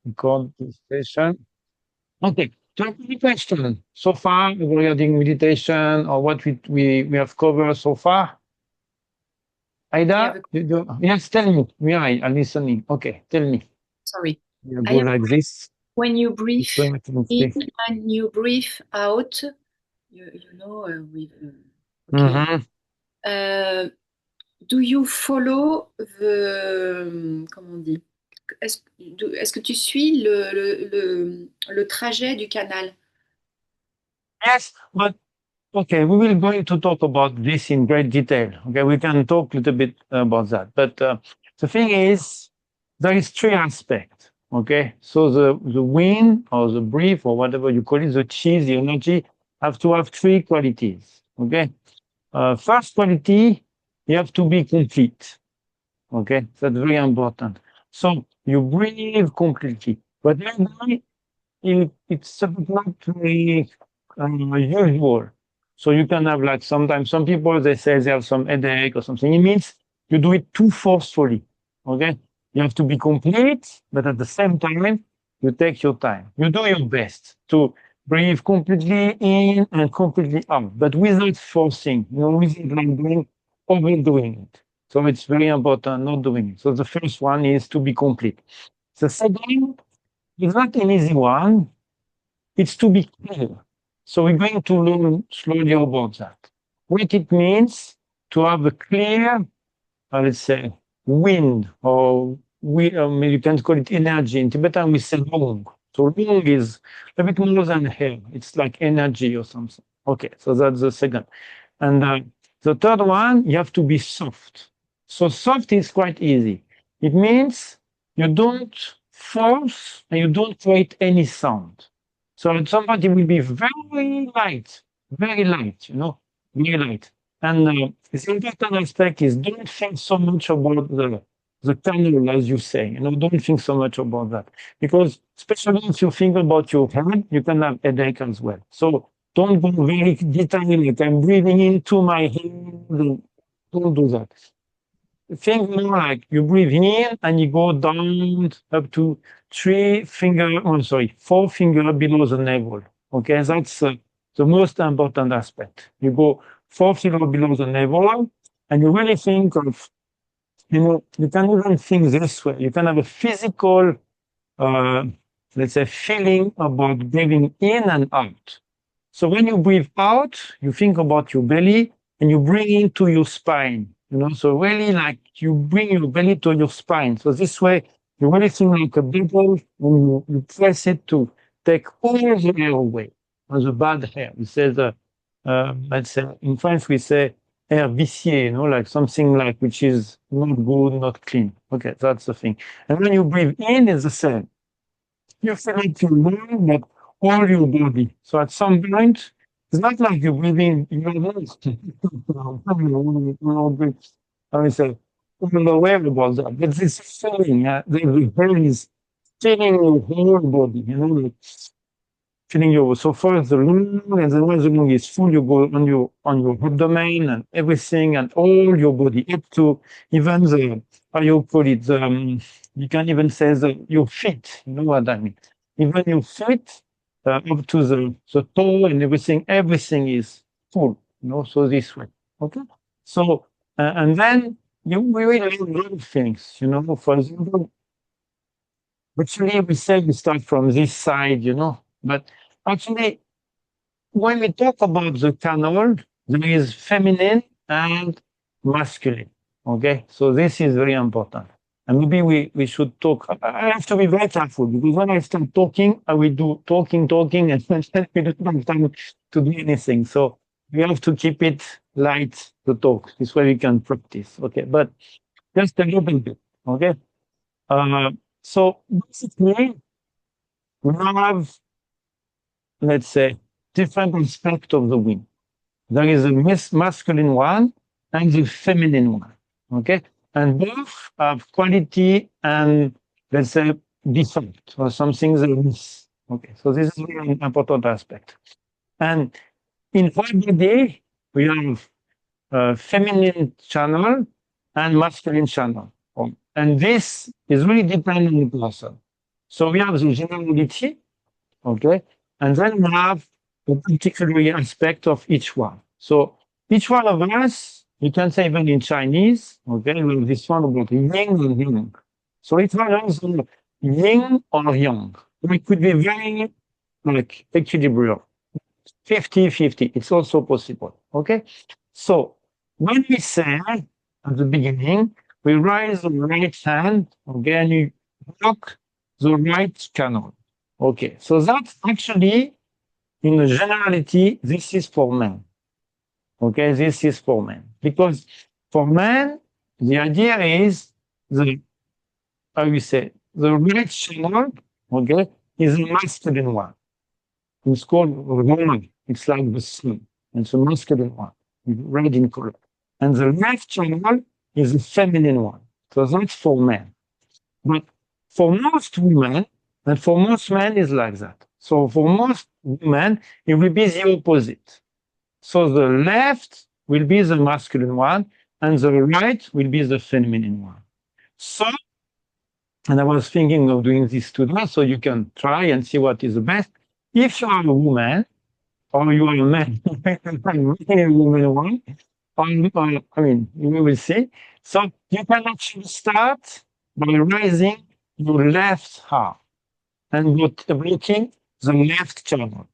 record this session. Okay. Do you have any question so far regarding meditation or what we have covered so far? I have Aida, a, yes, tell me. Yeah, I'm listening. Okay, tell me. sorry. You I go have like this. when you breathe It's very much in mistake. and you breathe out, you know, with okay. Mm-hmm. Uh, do you follow the comment on dit? Est-ce que tu suis le trajet du canal? Yes, but okay, we will going to talk about this in great detail. Okay, we can talk a little bit about that. But the thing is, there is three aspects. Okay, so the wind or the breath or whatever you call it, the chi, the energy, have to have three qualities. Okay, first quality, you have to be complete. Okay, that's very important. So you breathe completely, but maybe it's not very usual. So you can have like sometimes some people they say they have some headache or something. It means you do it too forcefully. Okay, you have to be complete, but at the same time you take your time. You do your best to breathe completely in and completely out, but without forcing. You know, without like doing overdoing it. So it's very important not doing it. So the first one is to be complete. The second is not an easy one. It's to be clear. So we're going to learn slowly about that. What it means to have a clear, let's say, wind, or you can call it energy. In Tibetan, we say long. So long is a bit more than air. It's like energy or something. Okay, so that's the second. And the third one, you have to be soft. So soft is quite easy. It means you don't force and you don't create any sound. So somebody will be very light, you know, very light. And the important aspect is don't think so much about the tunnel, as you say. You know, don't think so much about that because especially if you think about your head, you can have headache as well. So don't go very detailed. Like I'm breathing into my head. Don't do that. Think more like you breathe in and you go down up to four finger below the navel. Okay, that's the most important aspect. You go four finger below the navel and you really think of, you know, you can even think this way. You can have a physical, uh, let's say, feeling about breathing in and out. So when you breathe out, you think about your belly and you bring into your spine, you know, so really like you bring your belly to your spine. So this way, you really feel like a bubble and you press it to take all the air away, or the bad air. We say let's say, in French, we say air vicié, you know, like something like which is not good, not clean. Okay, that's the thing. And when you breathe in, it's the same. You feel it your mind, but all your body. So at some point, it's not like you're breathing your nose. I mean, say, I'm aware about that. But this feeling, the air is filling your whole body, you know, like filling your, so first the lung, and then when the lung is full, you go on your abdomen and everything and all your body, up to even the, how you call it, you can even say your feet, you know what I mean? Even your feet, up to the toe and everything is full, you know, so this way. Okay? So, and then we will learn a lot of things, you know, for example, actually we say we start from this side, you know, but actually when we talk about the canal, there is feminine and masculine. Okay, so this is very important. And maybe we should talk. I have to be very careful because when I start talking, I will do talking, and then we don't have time to do anything. So we have to keep it light to talk. This way we can practice. Okay, but just a little bit. Okay. Uh, so basically, we now have, let's say, different aspects of the wind. There is a masculine one and the feminine one. Okay. And both have quality and, let's say, defect or something they miss. Okay. So this is really an important aspect. And in our body, we have a feminine channel and masculine channel. And this is really dependent on the person. So we have the generality, okay, and then we have a particular aspect of each one. So each one of us, you can say even in Chinese, okay, we have this one about yin and yang. So each one has yin or yang. It could be very like equilibrium, 50-50. It's also possible, okay? So when we say at the beginning, we raise the right hand, okay, and you block the right canal. Okay, so that's actually, in the generality, this is for men. Okay, this is for men. Because for men, the idea is the, how you say, the right channel, okay, is the masculine one. It's called Roman. It's like the sun. It's a masculine one, red in color. And the left channel is the feminine one. So that's for men. But for most women, and for most men, is like that. So for most women, it will be the opposite. So the left will be the masculine one, and the right will be the feminine one. So, and I was thinking of doing this today, so you can try and see what is the best. If you are a woman, or you are a man, a woman one, or, I mean, you will see. So you can actually start by raising your left arm and blocking the left channel.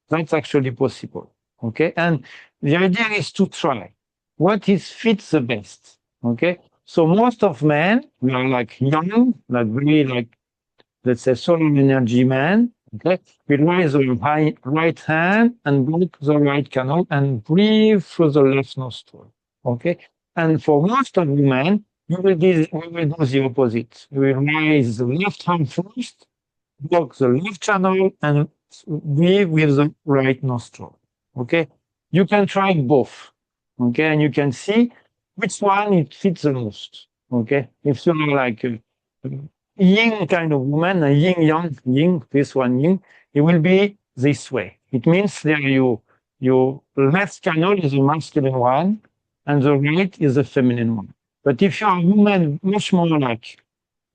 That's actually possible. Okay. And the idea is to try what is fits the best. Okay. So most of men, we are like young, like really like, let's say, solar energy man. Okay. We raise the right hand and block the right canal and breathe through the left nostril. Okay. And for most of women, we will do the opposite. We will raise the left hand first, block the left channel, and breathe with the right nostril. Okay. You can try both. Okay. And you can see which one it fits the most. Okay. If you're like a yin kind of woman, a yin yang, yin, this one yin, it will be this way. It means that your left canal is the masculine one and the right is the feminine one. But if you're a woman much more like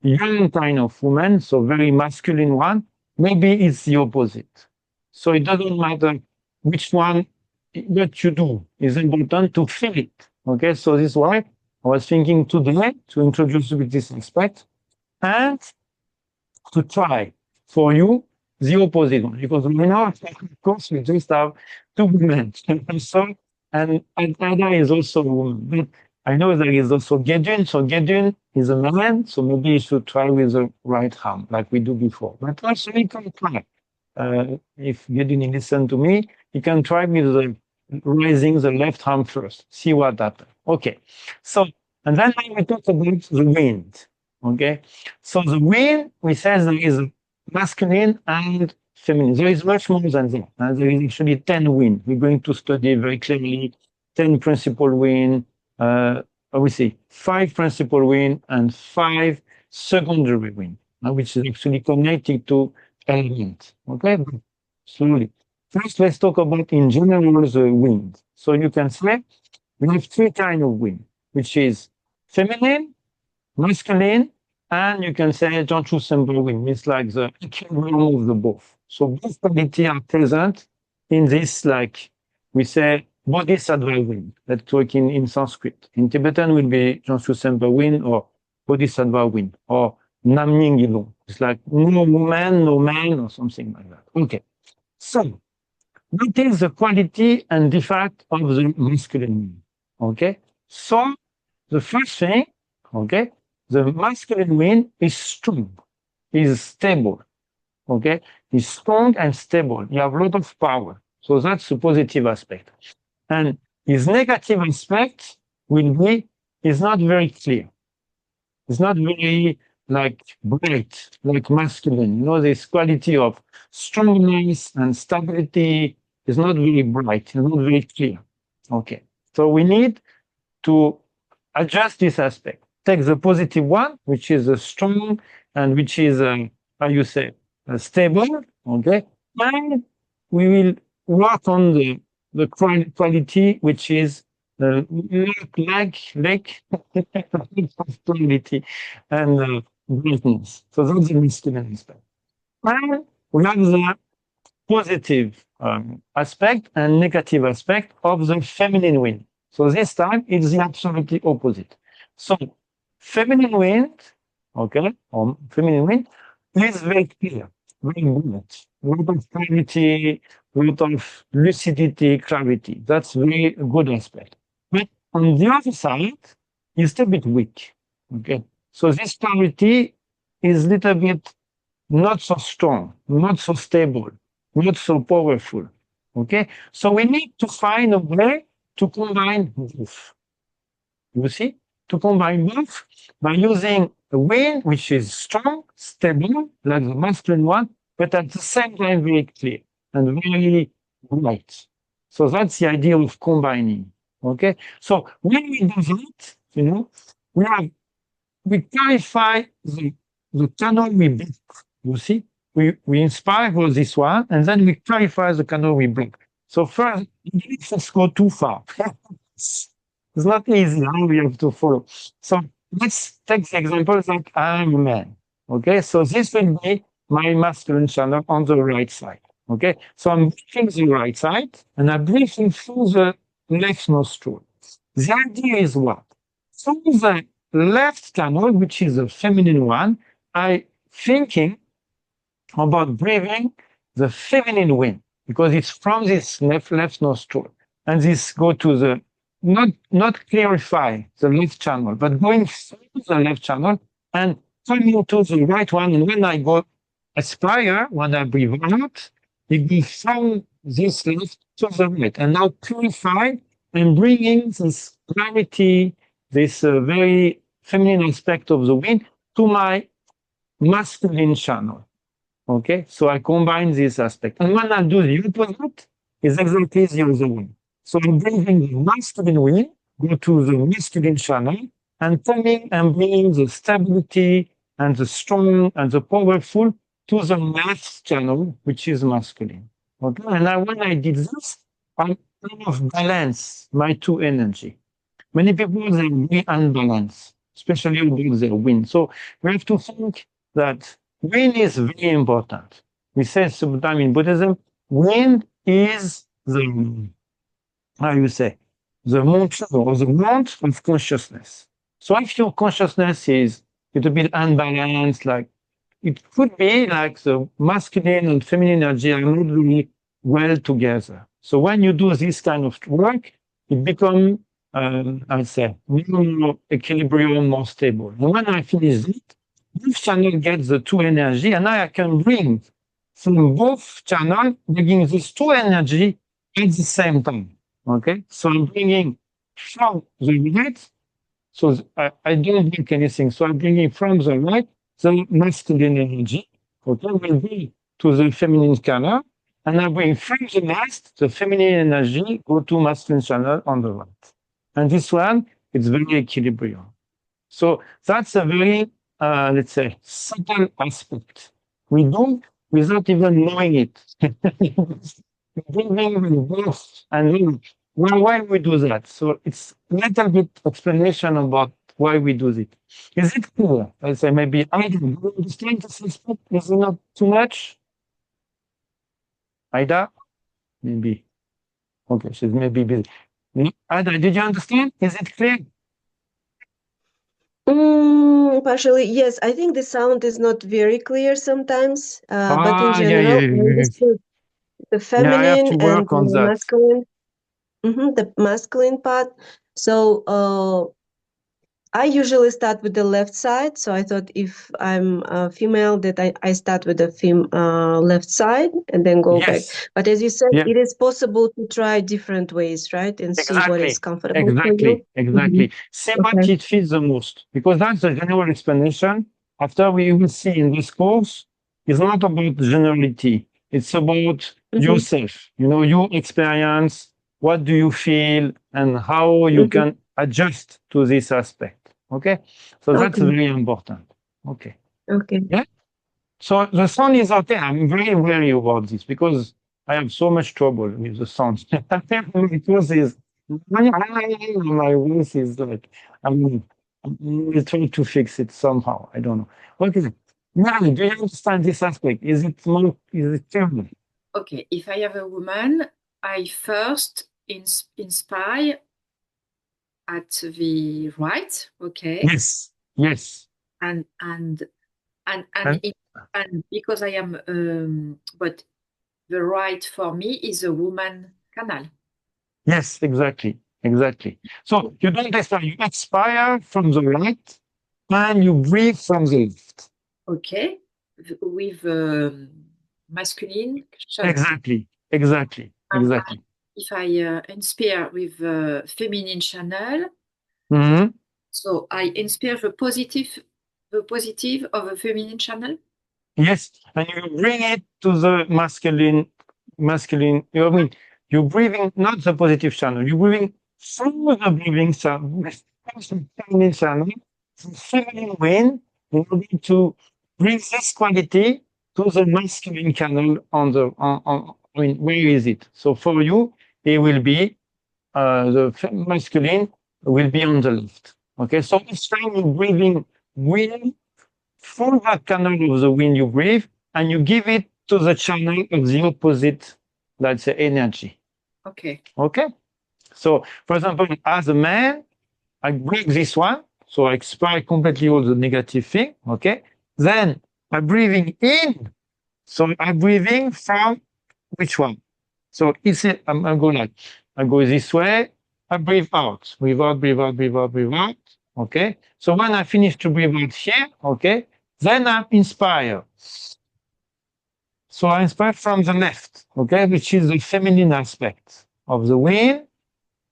young kind of woman, so very masculine one, maybe it's the opposite. So it doesn't matter which one, what you do. It's important to feel it. Okay, so this is why I was thinking today to introduce with this aspect and to try for you the opposite one. Because we know, of course, we just have two women. So, and Ada is also a woman. But I know there is also Gedun. So Gedun is a man. So maybe you should try with the right arm, like we do before. But also you can try. If Gedun listen to me, you can try with the raising the left arm first. See what happens. Okay. So, and then we talk about the wind. Okay. So the wind, we say there is masculine and feminine. There is much more than that. There is actually 10 wind. We're going to study very clearly 10 principal wind, I would say 5 principal wind and 5 secondary wind, which is actually connected to elements. Okay, slowly. First, let's talk about in general the wind. So you can say we have 3 kinds of wind, which is feminine, masculine, and you can say John symbol wind. It's like the equilibrium of the both. So both qualities are present in this, like we say, bodhisattva wind. Let's talk in Sanskrit. In Tibetan will be John symbol wind or bodhisattva wind or Namning Ilung. It's like no woman, no man, or something like that. Okay. So what is the quality and defect of the masculine wind? Okay. So the first thing, okay, the masculine wind is strong, is stable, okay? Is strong and stable. You have a lot of power. So that's the positive aspect. And his negative aspect will be, is not very clear. It's not very like bright, like masculine. You know, this quality of strongness and stability is not very bright, it's not very clear. Okay. So we need to adjust this aspect. Take the positive one, which is strong and which is, how you say, stable, okay? And we will work on the quality, which is like quality and brightness. So that's the masculine aspect. And we have the positive aspect and negative aspect of the feminine wind. So this time it's the absolutely opposite. So feminine wind, okay, or feminine wind is very clear, very brilliant, a lot of clarity, a lot of lucidity, clarity. That's very good aspect. But on the other side, it's a bit weak. Okay, so this clarity is a little bit not so strong, not so stable, not so powerful. Okay, so we need to find a way to combine both. You see, to combine both by using a wind which is strong, stable, like the masculine one, but at the same time very clear and very light. So that's the idea of combining. Okay, so when we do that, we have we clarify the channel we block. You see, we inspire for this one, and then we clarify the channel we block. So first, let's go too far. It's not easy. How we have to follow. So let's take the example like I'm a man. Okay, so this will be my masculine channel on the right side. Okay, so I'm breathing the right side, and I'm breathing through the left nostril. The idea is what? Through the left channel, which is the feminine one, I thinking about breathing the feminine wind because it's from this left nostril, and this go to the not clarify the left channel, but going through the left channel and coming to the right one. And when I go aspire, when I breathe out, it goes from this left to the right, and now purify and bringing this clarity, this very feminine aspect of the wind to my masculine channel. Okay, so I combine this aspect. And when I do the opposite, it's exactly the other way. So I'm bringing the masculine wind, go to the masculine channel, and coming and bringing the stability and the strong and the powerful to the left channel, which is masculine. Okay, and when I did this, I kind of balance my two energy. Many people they be unbalanced, especially about their wind. So we have to think that wind is very important. We say sometimes in Buddhism, wind is the, how you say, the mantra or the want of consciousness. So if your consciousness is a little bit unbalanced, like it could be like the masculine and feminine energy are not really well together. So when you do this kind of work, it becomes, I'd say, more equilibrium, more stable. And when I finish it, this channel gets the two energy, and now I can bring from both channels, bringing these two energy at the same time. Okay, so I'm bringing from the right, so I don't bring anything. So I'm bringing from the right the masculine energy. Okay, will be to the feminine channel, and I bring from the left the feminine energy go to masculine channel on the right. And this one, it's very equilibrium. So that's a very, let's say, subtle aspect. We do without even knowing it. Bringing both and why we do that. So it's a little bit explanation about why we do it. Is it clear? I say maybe Ida, do you understand this aspect? Is it not too much? Ida? Maybe. Okay, she's maybe busy. Ida, did you understand? Is it clear? Partially, yes. I think the sound is not very clear sometimes, but in Yeah, general, I understood the yeah, I have to feminine and work on the that. masculine, the masculine part. So I usually start with the left side. So I thought if I'm a female, that I start with the left side and then go back. Yes. But as you said, Yeah. it is possible to try different ways, right? And see what is Exactly. comfortable for you. Exactly. See what Okay. it fits the most. Because that's the general explanation. After we will see in this course, it's not about generality. It's about yourself. Your experience, what do you feel, and how you can adjust to this aspect. Okay? So that's Okay. very important. Okay. Okay. Yeah. So the sound is okay. I'm very wary about this because I have so much trouble with the sound. Because is my voice is like, I mean, We'll try to fix it somehow. I don't know. Okay. Now, do you understand this aspect? Is it clear? Okay, if I have a woman, I first inspire at the right, okay, Yes. Yes. and and and and, And it, and because I am, but the right for me is a woman canal. yes, exactly. Exactly. So you don't expire, you expire from the right and you breathe from the left. Okay, with masculine channel. Exactly. Exactly. And Exactly. if I inspire with feminine channel, Mhm. so I inspire the positive of a feminine channel. Yes, and you bring it to the masculine. I mean, you're breathing not the positive channel. You're breathing through the breathing channel, feminine channel, the feminine wind, in order to bring this quality to the masculine channel on the. I mean, where is it? So for you, it will be masculine will be on the left. Okay, so each time you're breathing wind through that channel of the wind you breathe, and you give it to the channel of the opposite, let's say, energy. Okay. Okay? So, for example, as a man, I break this one, so I expire completely all the negative thing. Okay? Then I'm breathing in, so I'm breathing from which one? So it's I'm going like, I go this way, I breathe out, breathe out, breathe out, breathe out, breathe out. Okay? So when I finish to breathe out here, okay, then I'm inspired. So I inspire from the left, okay, which is the feminine aspect of the wind.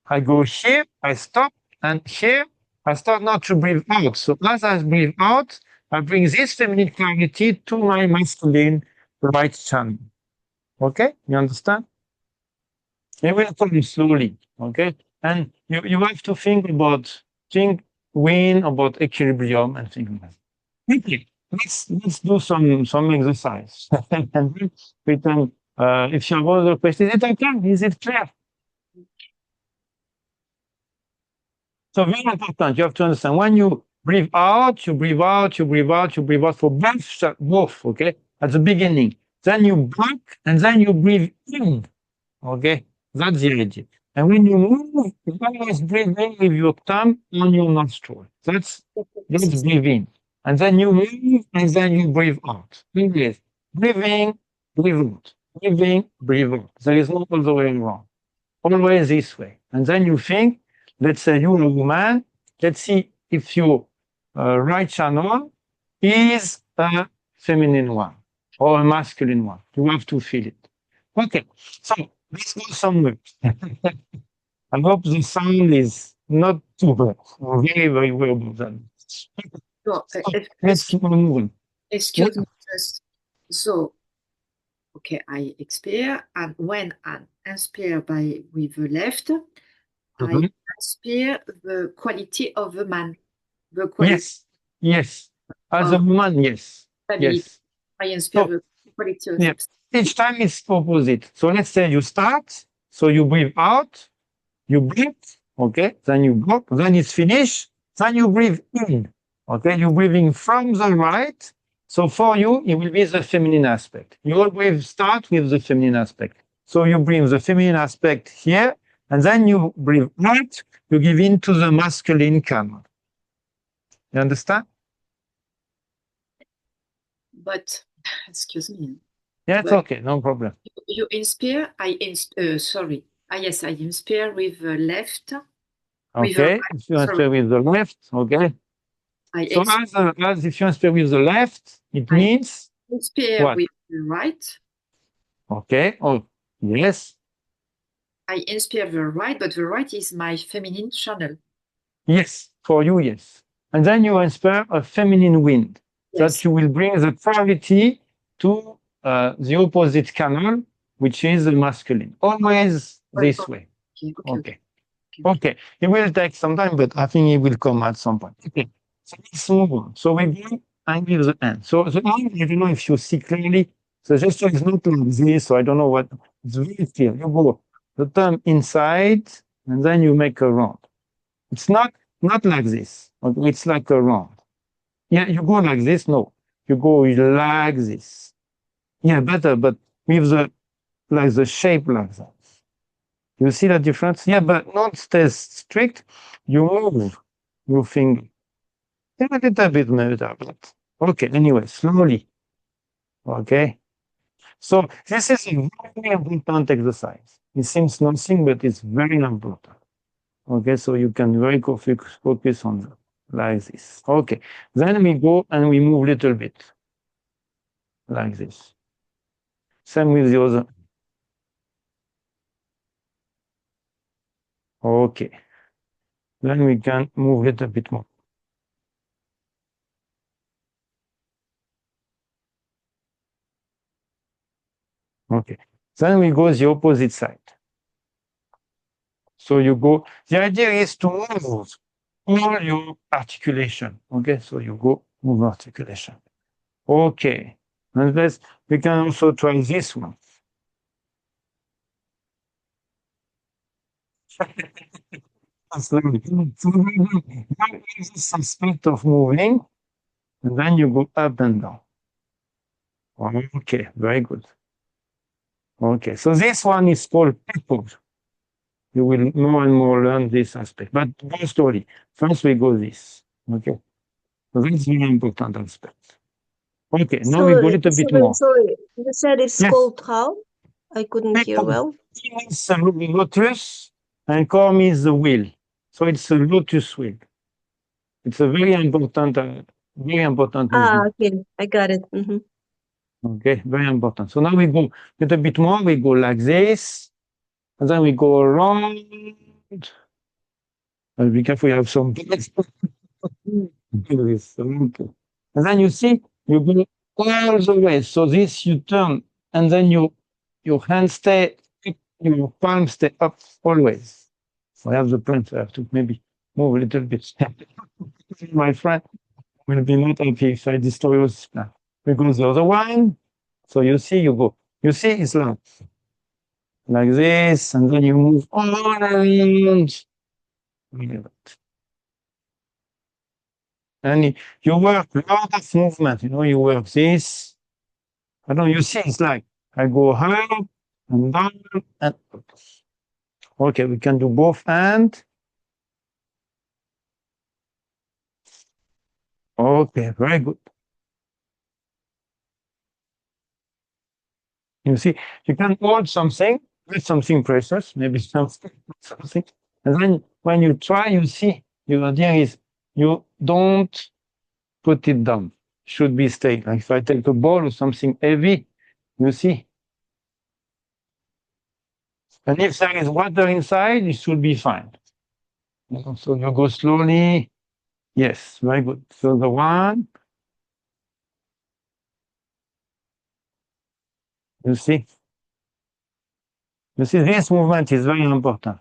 I go here, I stop, and here I start not to breathe out. So as I breathe out, I bring this feminine clarity to my masculine right channel. Okay, you understand? It will come slowly. Okay, and you have to think wind, about equilibrium, and things like that. Okay, let's do some exercise. And then we can, if you have other questions, is it okay? Is it clear? So very important. You have to understand when you breathe out, you breathe out, you breathe out, you breathe out for both. Okay, at the beginning. Then you block, and then you breathe in. Okay, that's the idea. And when you move, you always breathe in with your thumb on your nostril. That's breathe in. And then you move, and then you breathe out. Always breathing, breathe out. Breathing, breathe out. There is no other way around. Always this way. And then you think, let's say you're a woman, let's see if your right channel is a feminine one or a masculine one. You have to feel it. Okay, so let's go somewhere. I hope the sound is not too bad. Very, very well done. So, Let's keep on moving. excuse me just. So, okay, I expire, and when I inspire with the left, I inspire the quality of the man. The quality Yes, yes. As a of woman, yes, stability. yes. I inspire So, the quality of yeah, each time it's opposite. So let's say you start, so you breathe out, you breathe, okay, then you block, then it's finished, then you breathe in, okay, you're breathing from the right. So for you, it will be the feminine aspect. You always start with the feminine aspect. So you bring the feminine aspect here, and then you breathe out, you give in to the masculine channel. You understand? But excuse me. Yeah, it's But okay, no problem. you inspire. Sorry. Yes, I inspire with the left. With the Okay, right. if you Sorry. inspire with the left, okay. I So as if you inspire with the left, it means inspire what? with the right. Okay. Oh, yes. I inspire the right, but the right is my feminine channel. Yes, for you, yes. And then you inspire a feminine wind that you will bring the clarity to the opposite channel, which is the masculine. Always this way. Okay. Okay. It will take some time, but I think it will come at some point. Okay. So let's move on. So we go and give the hand. So the hand, I don't know if you see clearly. The gesture is not like this, so I don't know what. It's very clear. You go the thumb inside, and then you make a round. It's not like this. Okay, it's like a round. Yeah, you go like this. No, you go like this. Yeah, better, but with the shape like that. You see the difference? Yeah, but not stay strict. You move your finger. Yeah, a little bit, maybe, but okay. Anyway, slowly. Okay. So this is a very important exercise. It seems nothing, but it's very important. Okay, so you can very focus on that, like this. Okay, then we go and we move a little bit, like this. Same with the other. Okay, then we can move a little bit more. Okay, then we go the opposite side. So you go, the idea is to move all your articulation. Okay, so you go move articulation. Okay, and we can also try this one. Slowly. So there is this aspect of moving, and then you go up and down. Okay, very good. Okay, so this one is called purpose. You will more and more learn this aspect, but go slowly. First we go this. Okay, so that's very important aspect. Okay, now we go a little bit more. Sorry, you said it's Yes. called how? I couldn't hear well. T means lotus, and core means the wheel. So it's a lotus wheel. It's a very important movement. Okay, I got it. Mm-hmm. Okay, very important. So now we go a little bit more. We go like this, and then we go around. Be careful, you have some. And then you see, you go all the way. So this you turn, and then your hands stay, your palms stay up always. So I have the point. I have to maybe move a little bit. My friend will be not happy if I destroy your plan. We go the other one. So you see, you go. You see, it's like this, and then you move all around. And you work a lot of movement. You work this. I don't know, you see, it's like I go up and down and up. Okay, we can do both hands. Okay, very good. You see, you can hold something with something precious, maybe something, and then when you try, you see, your idea is you don't put it down. Should be staying. Like if I take a ball or something heavy, you see. And if there is water inside, it should be fine. So you go slowly. Yes, very good. So the one, you see, this movement is very important.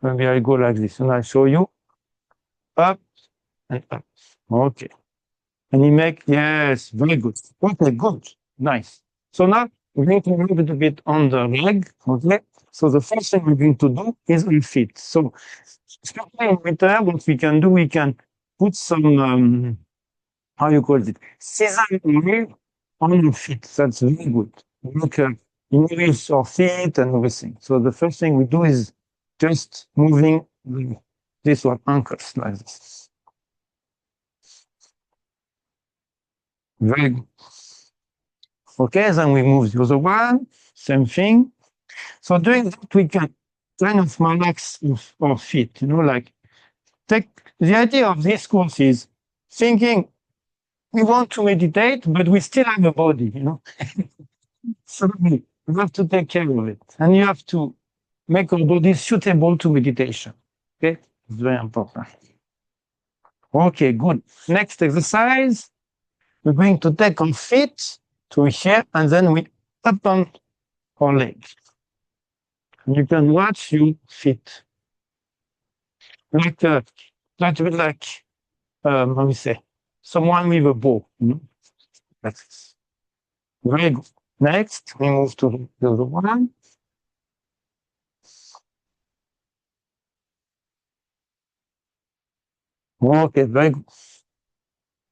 Maybe I go like this, and I show you up and up. Okay. And you make, yes, very good. Okay, good. Nice. So now we're going to move a little bit on the leg. Okay. So the first thing we're going to do is on feet. So especially in winter, what we can do, we can put some, how you call it, sesame oil on your feet. That's very good. Look, nourish your feet and everything. So the first thing we do is just moving this one, ankles like this. Very good. Okay, then we move the other one, same thing. So doing that, we can kind of relax our feet, like take the idea of this course is thinking we want to meditate, but we still have a body, So you have to take care of it. And you have to make our body suitable to meditation. Okay, it's very important. Okay, good. Next exercise, we're going to take our feet to here, and then we open our legs. And you can watch your feet. Like how we say, someone with a bow. That's very good. Next, we move to the other one. Okay, very good.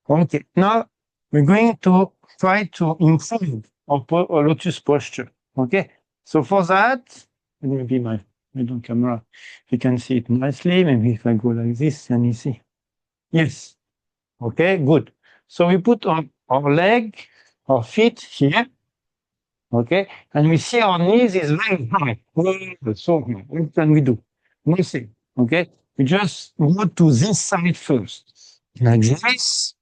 Okay, now we're going to try to improve our lotus posture. Okay, so for that, maybe my middle camera, you can see it nicely. Maybe if I go like this, can you see? Yes. Okay, good. So we put our leg, our feet here. Okay, and we see our knees is very high. So high. What can we do? Nothing. Okay, we just go to this side first, like this.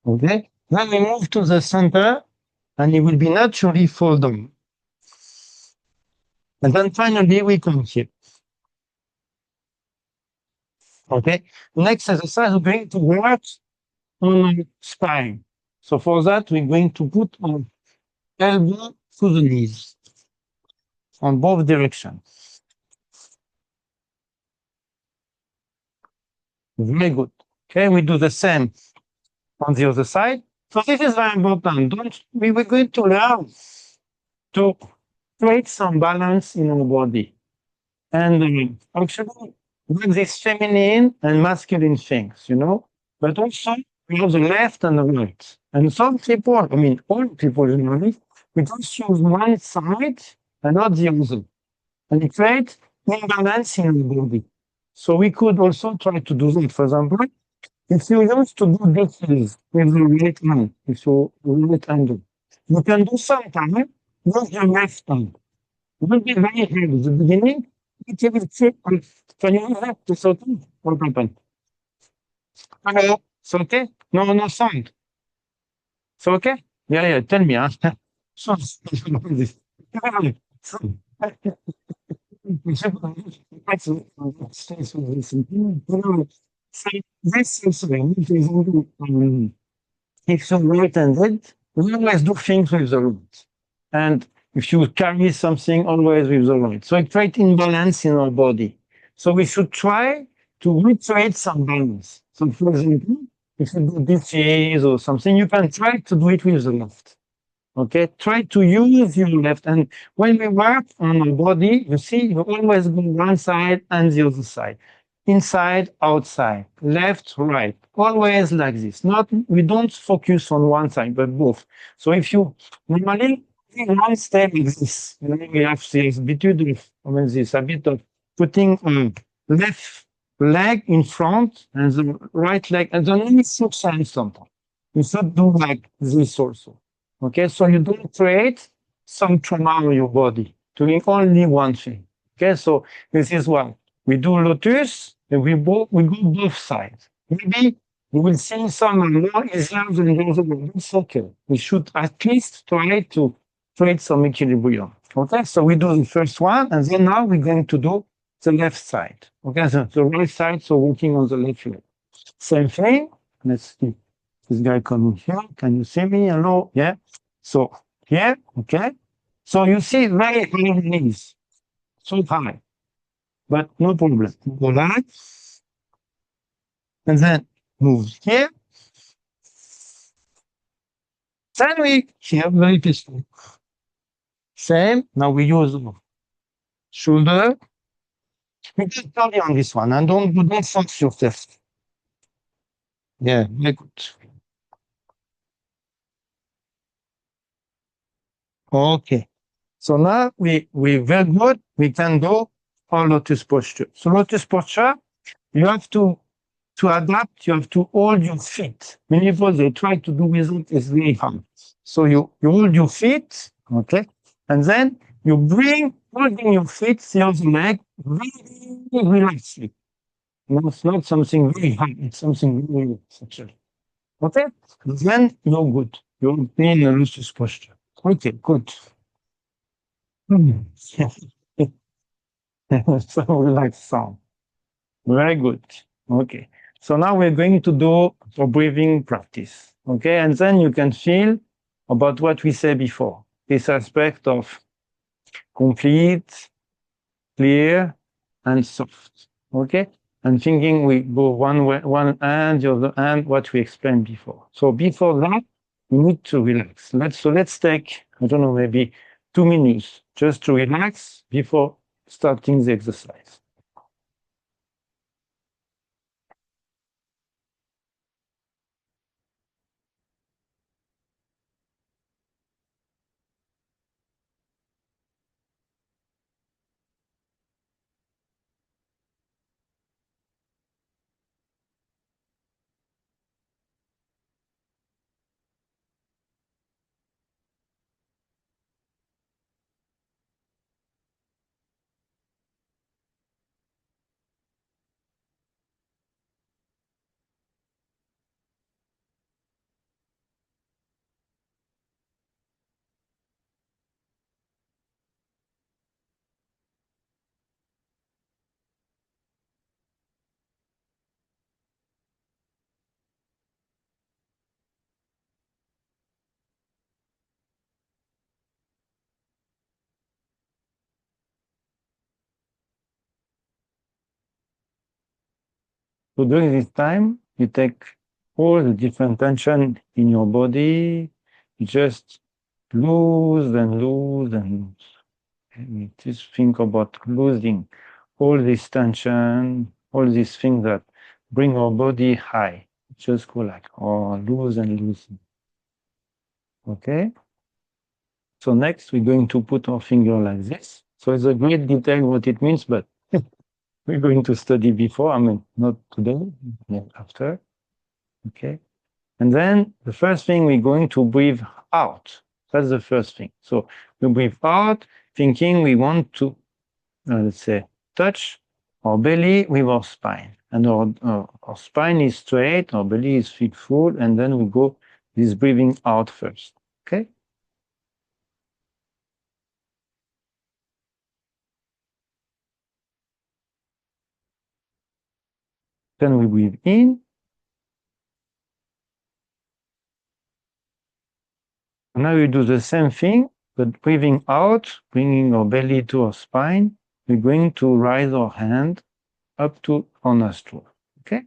Okay, then we move to the center, and it will be naturally fall down. And then finally we come here. Okay, next exercise we're going to work on our spine. So for that we're going to put our elbow to the knees on both directions. Very good. Okay, we do the same on the other side. So this is very important. We're going to learn to create some balance in our body. And actually, with these feminine and masculine things, but also we have the left and the right. And some people, I mean, all people generally, we just use one side and not the other. And it creates imbalance in the body. So we could also try to do that. For example, if you used to do dishes with the right hand, if you right handed, you can do sometime with your left hand. It will be very hard at the beginning, but you will see. Can you hear that? It's okay? What happened? Hello? It's okay? No, no sound. It's okay? Yeah, yeah, tell me, huh? So, this. So, this is if you're right-handed, we always do things with the right. And if you carry something, always with the right. So it creates imbalance in our body. So we should try to recreate some balance. So for example, if you do dishes or something, you can try to do it with the left. Okay, try to use your left. And when we work on our body, you see, you always go one side and the other side. Inside, outside, left, right, always like this. Not, we don't focus on one side, but both. So if you normally one step like this, we have this habitude of, this habit of putting left leg in front and the right leg, and then only 6 hands sometimes. You should do like this also. Okay, so you don't create some trauma on your body, doing only one thing. Okay, so this is one. We do lotus, and we go both sides. Maybe we will see some more easier than the other one. It's okay. We should at least try to create some equilibrium. Okay, so we do the first one, and then now we're going to do the left side. Okay, so the right side, so working on the left leg. Same thing. Let's see. This guy coming here. Can you see me? Hello? Yeah. So here, okay. So you see very high knees, so high, but no problem. Go like, and then move here. Then we here very peaceful. Same. Now we use shoulder. We can study on this one, and don't force yourself. Yeah, very good. Okay. So now we very good. We can do our lotus posture. So lotus posture, you have to adapt. You have to hold your feet. Many people they try to do without it's very hard. So you hold your feet, okay, and then you bring holding your feet, the other leg, very relaxedly. No, it's not something very hard. It's something very relaxed, actually. Okay, then you're good. You're in a lotus posture. Okay, good. So relaxed sound. Very good. Okay. So now we're going to do a breathing practice. Okay. And then you can feel about what we said before. This aspect of complete, clear, and soft. Okay. And thinking we go one way, one hand, the other hand, what we explained before. So before that, we need to relax. Let's take, I don't know, maybe 2 minutes just to relax before starting the exercise. So during this time, you take all the different tension in your body, you just lose and lose and lose. And you just think about losing all this tension, all these things that bring our body high. Just go like, oh, lose and lose. Okay? So next, we're going to put our finger like this. So it's a great detail what it means, but we're going to study before. I mean, not today, after. Okay? And then the first thing, we're going to breathe out. That's the first thing. So we breathe out, thinking we want to, let's say, touch our belly with our spine. And our spine is straight, our belly is full, and then we go this breathing out first. Okay? Then we breathe in. Now we do the same thing, but breathing out, bringing our belly to our spine. We're going to raise our hand up to our nostril. Okay?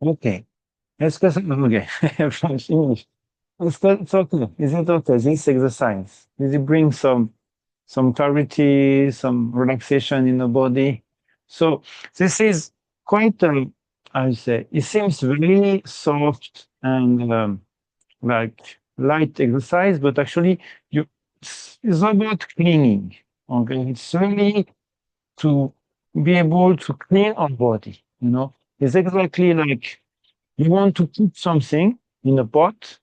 Okay. Est-ce que ça... OK. French, English. Est-ce que it's okay? Is it okay? This exercise. Does it bring some clarity, some relaxation in the body? So this is quite, I would say, it seems very soft and like light exercise, but actually you it's about cleaning. Okay, it's really to be able to clean our body. You know, it's exactly like you want to put something in a pot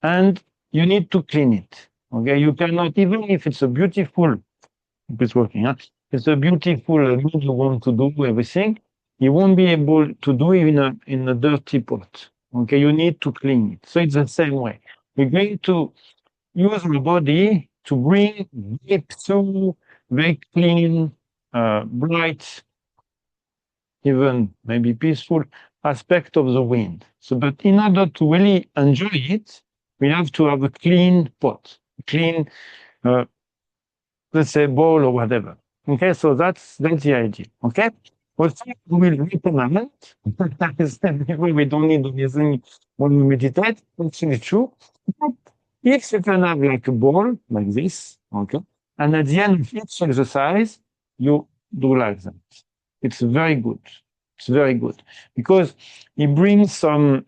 and you need to clean it. Okay, you cannot, even if it's a beautiful, if it's working, huh? It's a beautiful meal you want to do everything. You won't be able to do it in a dirty pot. Okay, you need to clean it. So it's the same way. We're going to use our body to bring deep through very clean, bright, even maybe peaceful aspect of the wind. So, but in order to really enjoy it, we have to have a clean pot, clean, uh, let's say, bowl or whatever. Okay, so that's the idea. Okay, well, we will recommend. I said before, we don't need anything when we meditate. That's really true. But if you can have like a bowl like this, okay, and at the end of each exercise, you do like that. It's very good. It's very good because it brings some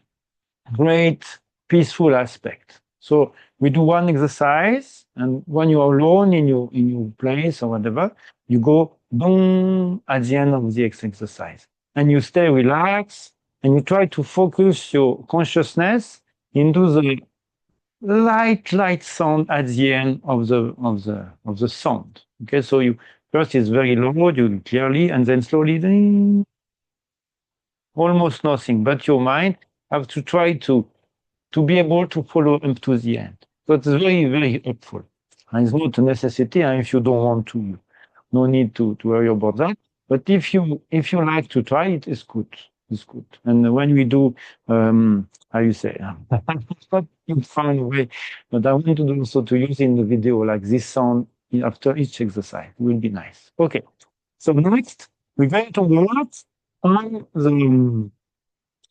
great peaceful aspect. So we do one exercise, and when you are alone in your place or whatever, you go boom at the end of the exercise, and you stay relaxed, and you try to focus your consciousness into the light sound at the end of the sound. Okay, so you first is very low, you clearly, and then slowly ding, almost nothing. But your mind have to try to be able to follow up to the end. So it's very helpful. And it's not a necessity, and if you don't want to, no need to worry about that. But if you like to try it, it's good. It's good. And when we do, how you say, not in fun way, but I want to do also to use in the video like this sound after each exercise. It will be nice. Okay. So next, we're going to work on the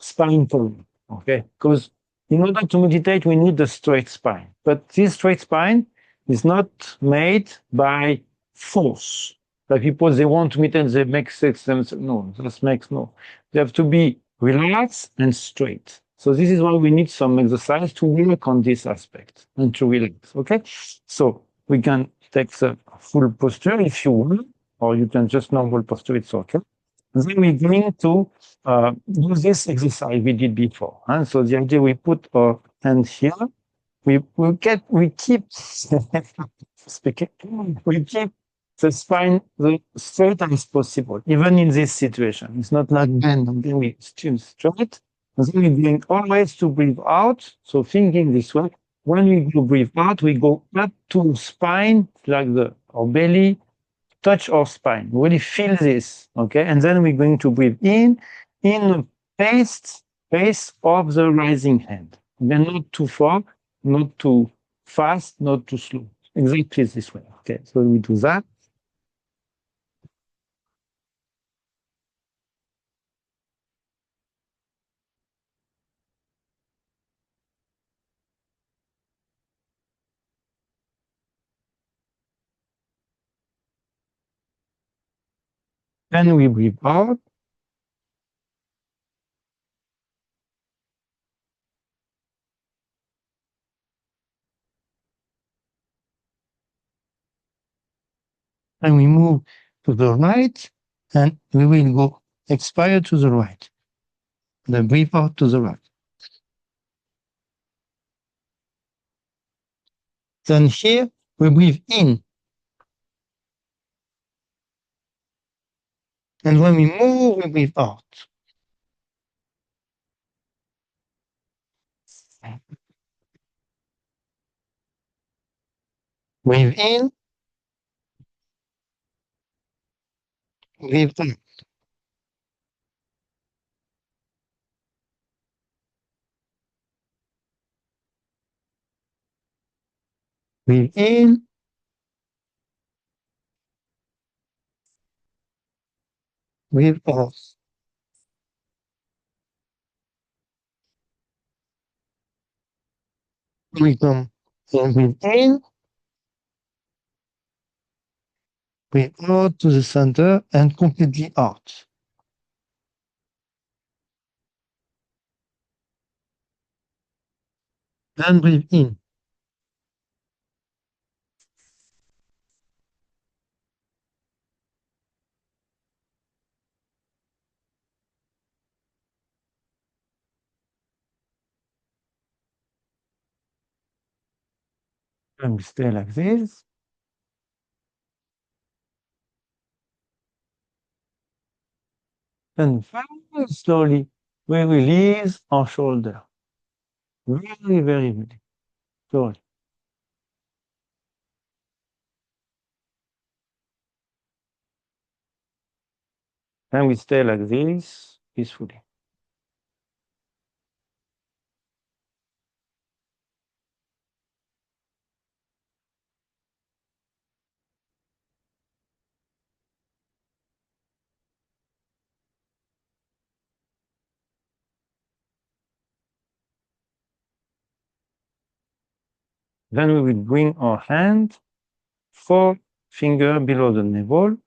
spine tone. Okay, because in order to meditate, we need a straight spine. But this straight spine is not made by force. Like people, they want to meditate, they make sex themselves. No, that makes no. They have to be relaxed and straight. So this is why we need some exercise to work on this aspect and to relax. Okay, so we can take the full posture if you want, or you can just normal posture. It's okay. Then we're going to do this exercise we did before. Huh? So the idea we put our hand here, we keep speaking, we keep the spine the straight as possible, even in this situation. It's not like bend, and then we still straight. And then we're going always to breathe out. So thinking this way, when we go breathe out, we go up to spine, like our belly, touch our spine. Really feel this, okay? And then we're going to breathe in the pace of the rising hand. Then not too far, not too fast, not too slow. Exactly this way. Okay, so we do that. Then we breathe out. And we move to the right, and we will go expire to the right. Then breathe out to the right. Then here we breathe in. And when we move, we breathe out. Breathe in, breathe out. Breathe in, breathe out. We come and breathe in, breathe out to the center and completely out. Then breathe in. And we stay like this. And very slowly, we release our shoulder. Very, very slowly. And we stay like this peacefully. Then we will bring our hand 4 finger below the navel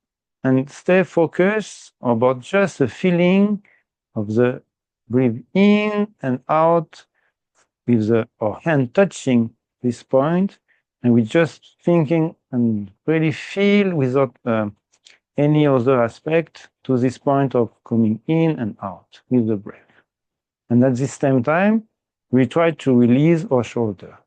and stay focused about just the feeling of the breathe in and out with our hand touching this point, and we just thinking and really feel without any other aspect to this point of coming in and out with the breath. And at this same time, we try to release our shoulder.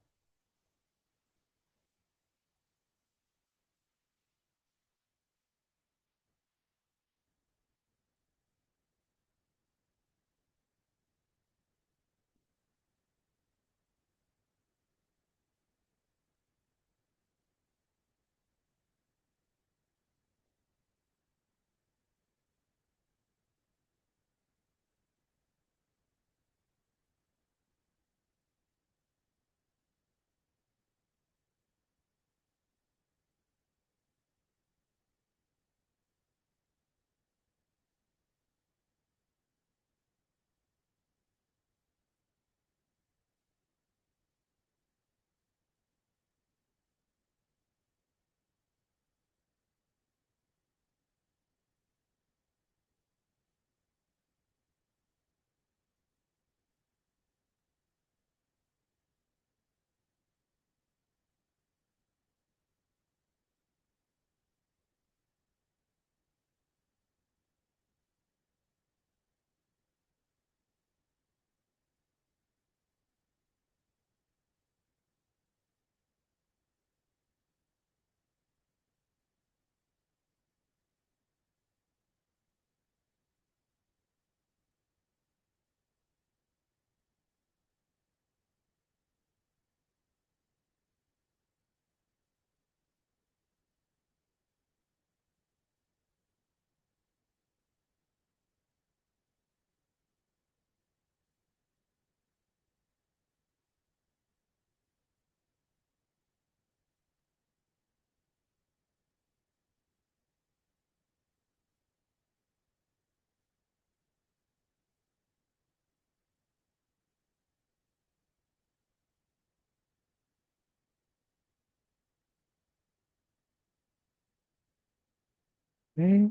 Okay.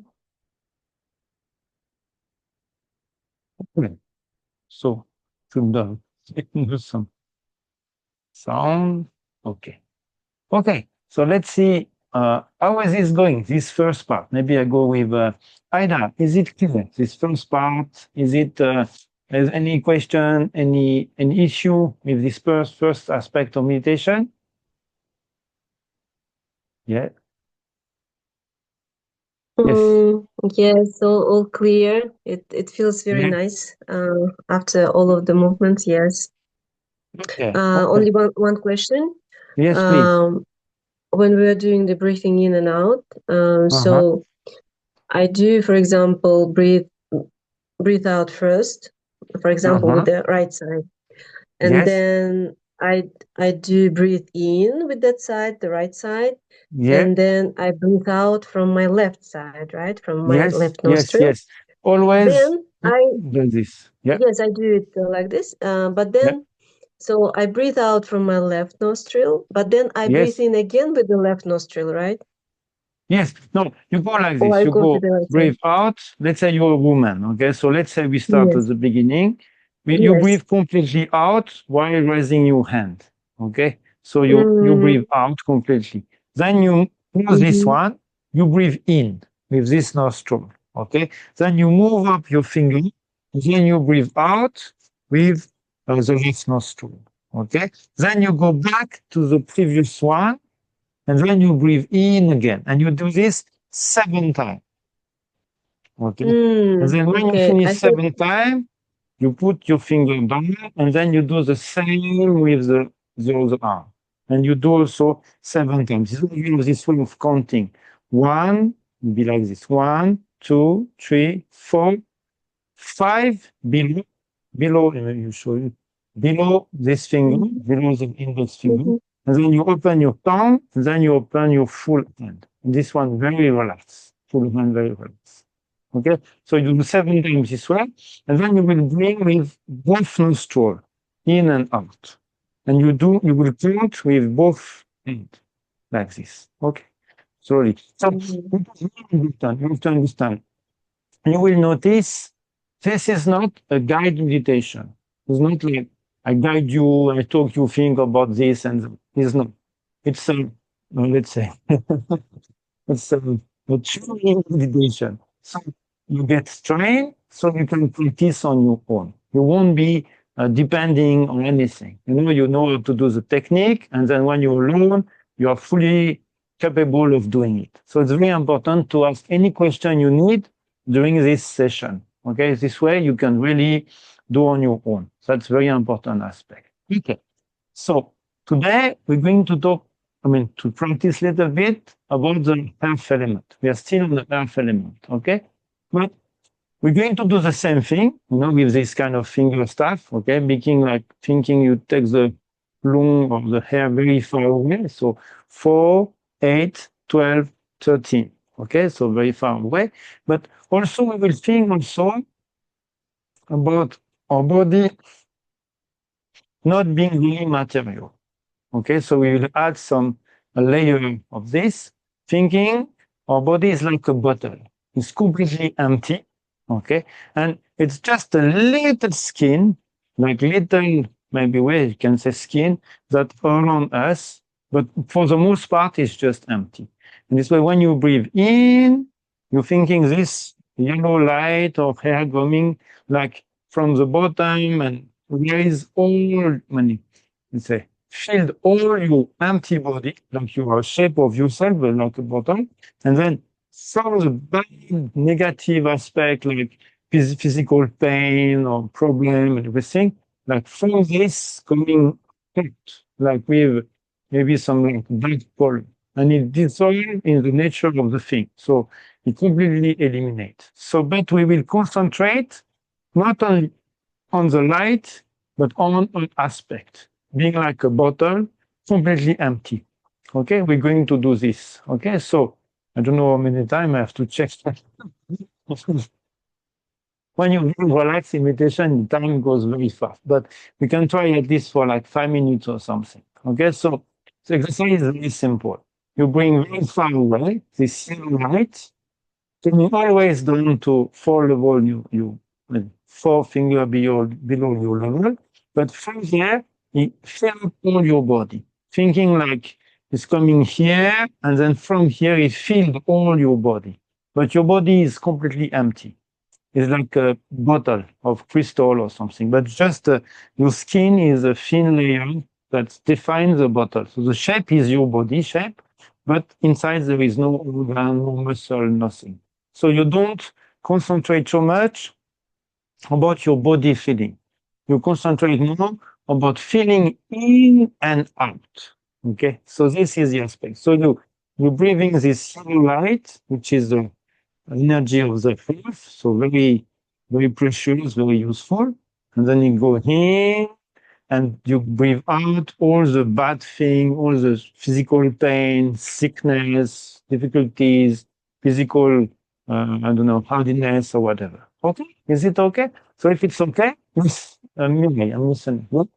Okay. So, should do some sound. Okay. Okay. So let's see how is this going, this first part. Maybe I go with Aida. Is it clear, this first part? Is it is any question, any issue with this first aspect of meditation? Yeah. Yes. Yes, all clear. It feels very Yeah. nice after all of the movements. Yes. Okay. Only Okay. one question. Yes, please. When we are doing the breathing in and out, Uh-huh. so I do, for example, breathe out first, for example, with Uh-huh. the right side, and Yes. then I do breathe in with that side, the right side, Yeah. and then I breathe out from my left side, right, from my Yes. left Yes. nostril. Yes. Always Then I do this. Yeah. yes, I do it like this. But Yeah. then So I breathe out from my left nostril, but then I breathe in again with the left nostril, right? Yes. No, you go like Or this. I You go to go the right breathe side. out. Let's say you're a woman. Okay. So let's say we start at Yes. the beginning. You Yes. breathe completely out while raising your hand. Okay. So you breathe out completely. Then you close this Mm-hmm. one. You breathe in with this nostril. Okay. Then you move up your finger. Then you breathe out with the left nostril. Okay. Then you go back to the previous one and then you breathe in again. And you do this 7 times. Okay. And then when you Okay. finish I thought. 7 times, you put your finger down and then you do the same with the other arm. And you do also 7 times. You use this way of counting. One, be like this. 1, 2, 3, 4, 5 below, let me show you, below this finger, below the index finger. Mm-hmm. And then you open your palm, and then you open your full hand. And this one very relaxed, full hand very relaxed. Okay, so you do 7 times this way, and then you will bring with both nostrils in and out. And you will count with both hands like this. Okay, slowly. So Mm-hmm. you have to understand. You will notice this is not a guide meditation. It's not like I guide you, I talk you, think about this, and it's not. It's a, let's say, it's a training meditation. So you get trained so you can practice on your own. You won't be depending on anything. You know how to do the technique, and then when you learn, you are fully capable of doing it. So it's very important to ask any question you need during this session. Okay, this way you can really do on your own. That's very important aspect. Okay, so today we're going to talk, to practice a little bit about the earth element. We are still on the earth element, okay? But we're going to do the same thing, with this kind of finger stuff, okay? Thinking you take the long of the hair very far away. So 4, 8, 12, 13. Okay, so very far away. But also we will think also about our body not being really material. Okay, so we will add a layer of this, thinking our body is like a bottle. It's completely empty. Okay, and it's just a little skin, like little, maybe way you can say skin that around us, but for the most part, it's just empty. And this way, when you breathe in, you're thinking this yellow light or hair coming like from the bottom and raise all, let's say, filled all your empty body, like you are shape of yourself, but like a bottom, and then from the bad negative aspect, like physical pain or problem and everything, like from this coming out, like with maybe some like black pole, and it dissolves in the nature of the thing. So it completely eliminates. So, but we will concentrate not on the light, but on an aspect, being like a bottle, completely empty. Okay, we're going to do this. Okay, so I don't know how many times I have to check. When you relax in meditation, time goes very fast, but we can try at least for like 5 minutes or something. Okay, so the exercise is very simple. You bring very far away this yellow light, turning always down to 4 level, you 4 finger below your level, but from there, you fill up all your body, thinking like it's coming here, and then from here, it filled all your body. But your body is completely empty. It's like a bottle of crystal or something, but just your skin is a thin layer that defines the bottle. So the shape is your body shape, but inside there is no organ, no muscle, nothing. So you don't concentrate so much about your body feeling. You concentrate more about feeling in and out. Okay, so this is the aspect. So you breathing this yellow light, which is the energy of the earth, so very, very precious, very useful. And then you go in and you breathe out all the bad thing, all the physical pain, sickness, difficulties, physical, I don't know, hardiness or whatever. Okay? Is it okay? So if it's okay, yes, I'm listening. What?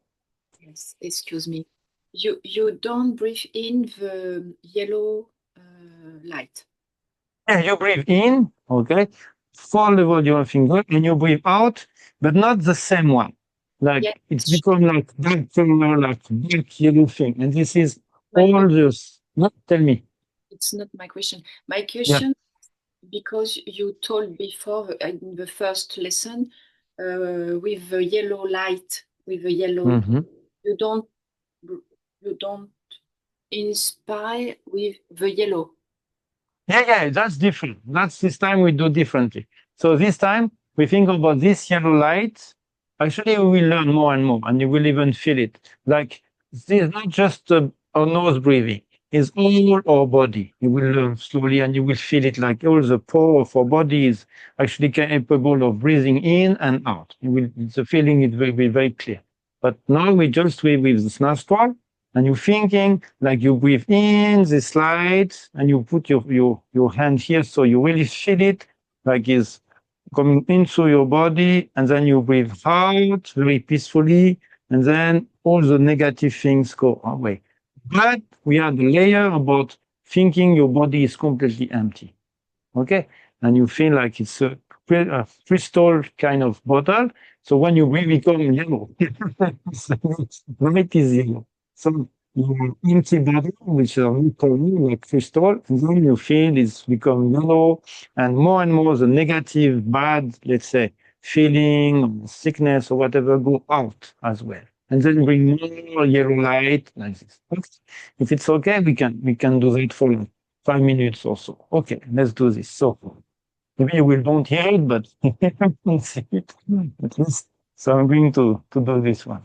excuse me. You don't breathe in the yellow light. Yeah, you breathe in, okay, for the volume of finger, and you breathe out, but not the same one. Like Yeah, it's become like dark color, like dark yellow thing. And this is my all this. No, tell me. it's not my question. My Yeah. question, because you told before in the first lesson, with the yellow light, with the yellow, Hmm. you don't you don't inspire with the yellow. Yeah, that's different. That's this time we do differently. So this time we think about this yellow light. Actually, we will learn more and more, and you will even feel it. Like this is not just our nose breathing; it's all our body. You will learn slowly, and you will feel it. Like all the power of our body is actually capable of breathing in and out. You will, the feeling is very clear. But now we just with this nostril, and you're thinking like you breathe in this light and you put your hand here so you really feel it like it's coming into your body, and then you breathe out very peacefully, and then all the negative things go away. But we have the layer about thinking your body is completely empty. Okay, and you feel like it's a crystal kind of bottle. So when you breathe, become yellow. Light is yellow. So your empty body, which are literally like crystal, and then you feel it's become yellow, and more the negative, bad, let's say, feeling, or sickness, or whatever, go out as well. And then bring more yellow light like this. Okay. If it's okay, we can do that for 5 minutes or so. Okay, let's do this. So maybe you will don't hear it, but you can see it at least. So I'm going to do this one.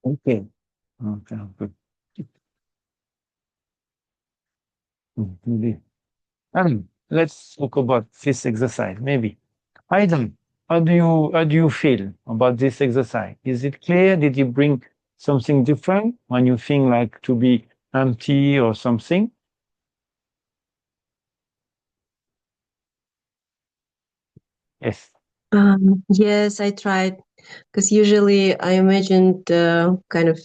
Okay. Okay. Good. Maybe. Let's talk about this exercise. Maybe. Aidan, how do you feel about this exercise? Is it clear? Did you bring something different when you think like to be empty or something? Yes. Yes, I tried because usually I imagined kind of,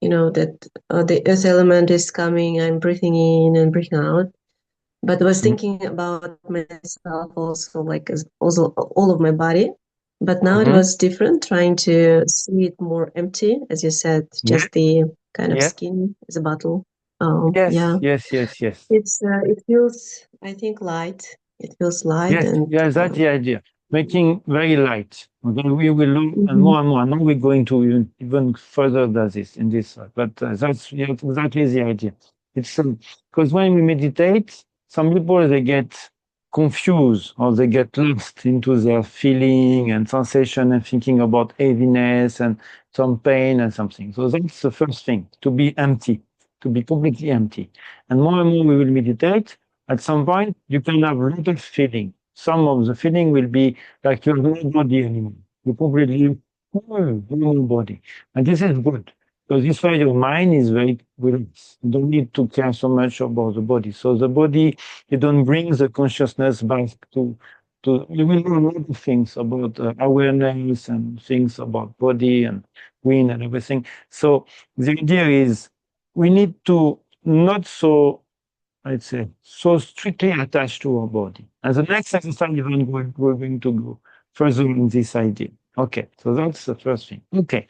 that the earth element is coming, I'm breathing in and breathing out. But I was thinking about myself also, like as also all of my body. But now it Mm-hmm. was different, trying to see it more empty, as you said, Yeah. just the kind of Yeah. skin as a bottle. Yes. Yeah, Yes. Yes. Yes. it feels, I think, light. It feels light Yes, and yes, that's the idea. Making very light. Okay, we will learn and mhm, more and more. Now we're going to even further than this in this, but that's yeah, exactly the idea. It's because when we meditate, some people they get confused or they get lost into their feeling and sensation and thinking about heaviness and some pain and something. So that's the first thing: to be empty, to be completely empty. And more we will meditate. At some point, you can have a lot of feeling. Some of the feeling will be like you have no body anymore. You completely no body. And this is good because this way your mind is very relaxed. You don't need to care so much about the body. So the body, you don't bring the consciousness back to you will know a lot of things about awareness and things about body and wind and everything. So the idea is we need to not so I'd say, so strictly attached to our body. And the next exercise, even we're going to go further in this idea. Okay, so that's the first thing. Okay,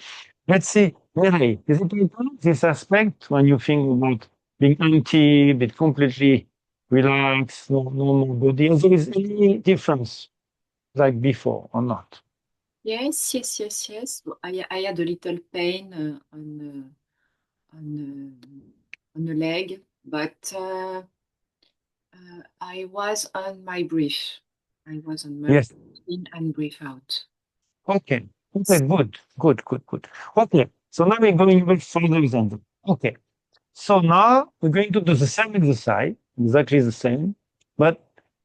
let's see, Mary, is it important, this aspect, when you think about being empty, but completely relaxed, no more body? Is there is any difference like before or not? Yes, yes, yes, yes. I had a little pain on the leg, but I was on my breath. I was on my Yes. breath in and breath out. Okay. Okay, good. Okay, so now we're going even further than that. Okay. So now we're going to do the same exercise, exactly the same, but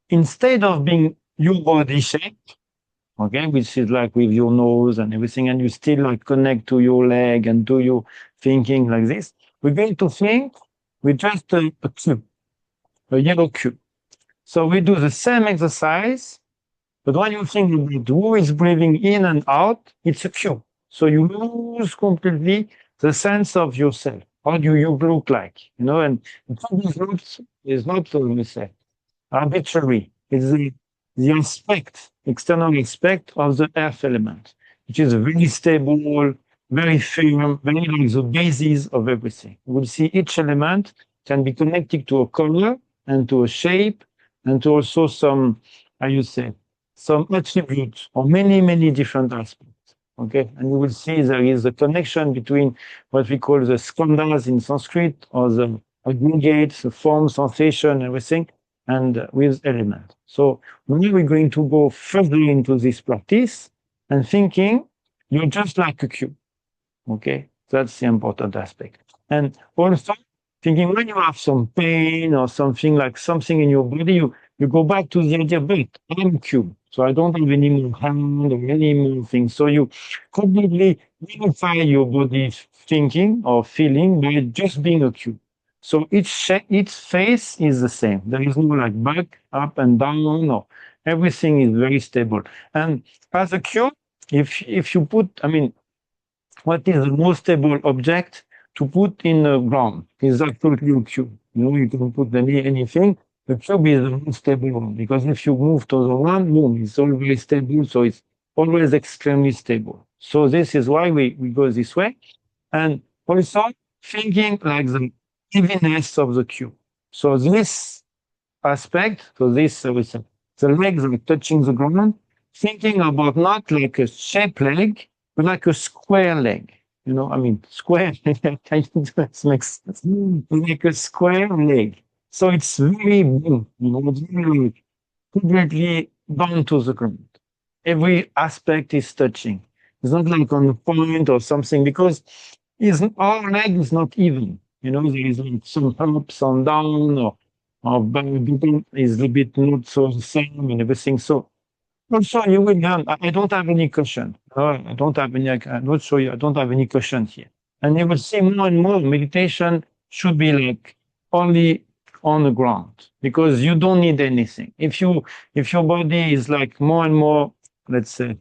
instead of being your body shape, okay, which is like with your nose and everything, and you still like connect to your leg and do your thinking like this, we're going to think with just a cube, a yellow cube. So we do the same exercise, but when you think about who is breathing in and out, it's a cube. So you lose completely the sense of yourself. How do you look like? And the cube is not let me say, arbitrary. It's the aspect, external aspect of the earth element, which is very stable, very firm, very like the basis of everything. We'll see each element can be connected to a color and to a shape and to also some, how you say, some attributes or many different aspects. Okay, and you will see there is a connection between what we call the skandhas in Sanskrit or the aggregates, the form, sensation, everything, and with element. So now we're going to go further into this practice and thinking you're just like a cube. Okay, that's the important aspect. And also thinking when you have some pain or something like something in your body, you go back to the idea, but I'm cube. So I don't have any more hand or any more things. So you completely unify your body thinking or feeling by just being a cube. So each face is the same. There is no like back, up and down, or everything is very stable. And as a cube, if you put, I mean, what is the most stable object to put in the ground is absolutely a cube. You can put anything. The cube is the most stable one because if you move to the one, boom, it's always stable. So it's always extremely stable. So this is why we go this way. And also thinking like the heaviness of the cube. So this aspect, so this with the legs are touching the ground, thinking about not like a shape leg, but like a square leg. I mean, square, I think that makes sense. Like a square leg. So it's very big, it's really completely down to the ground. Every aspect is touching. It's not like on a point or something because our leg is not even. There is like some up, some down, or bottom is a little bit not so the same and everything. So also you will learn. I don't have any cushion. I don't have any. I'm not sure. I don't have any cushion here. And you will see more and more meditation should be like only on the ground because you don't need anything. If your body is like more and more, let's say,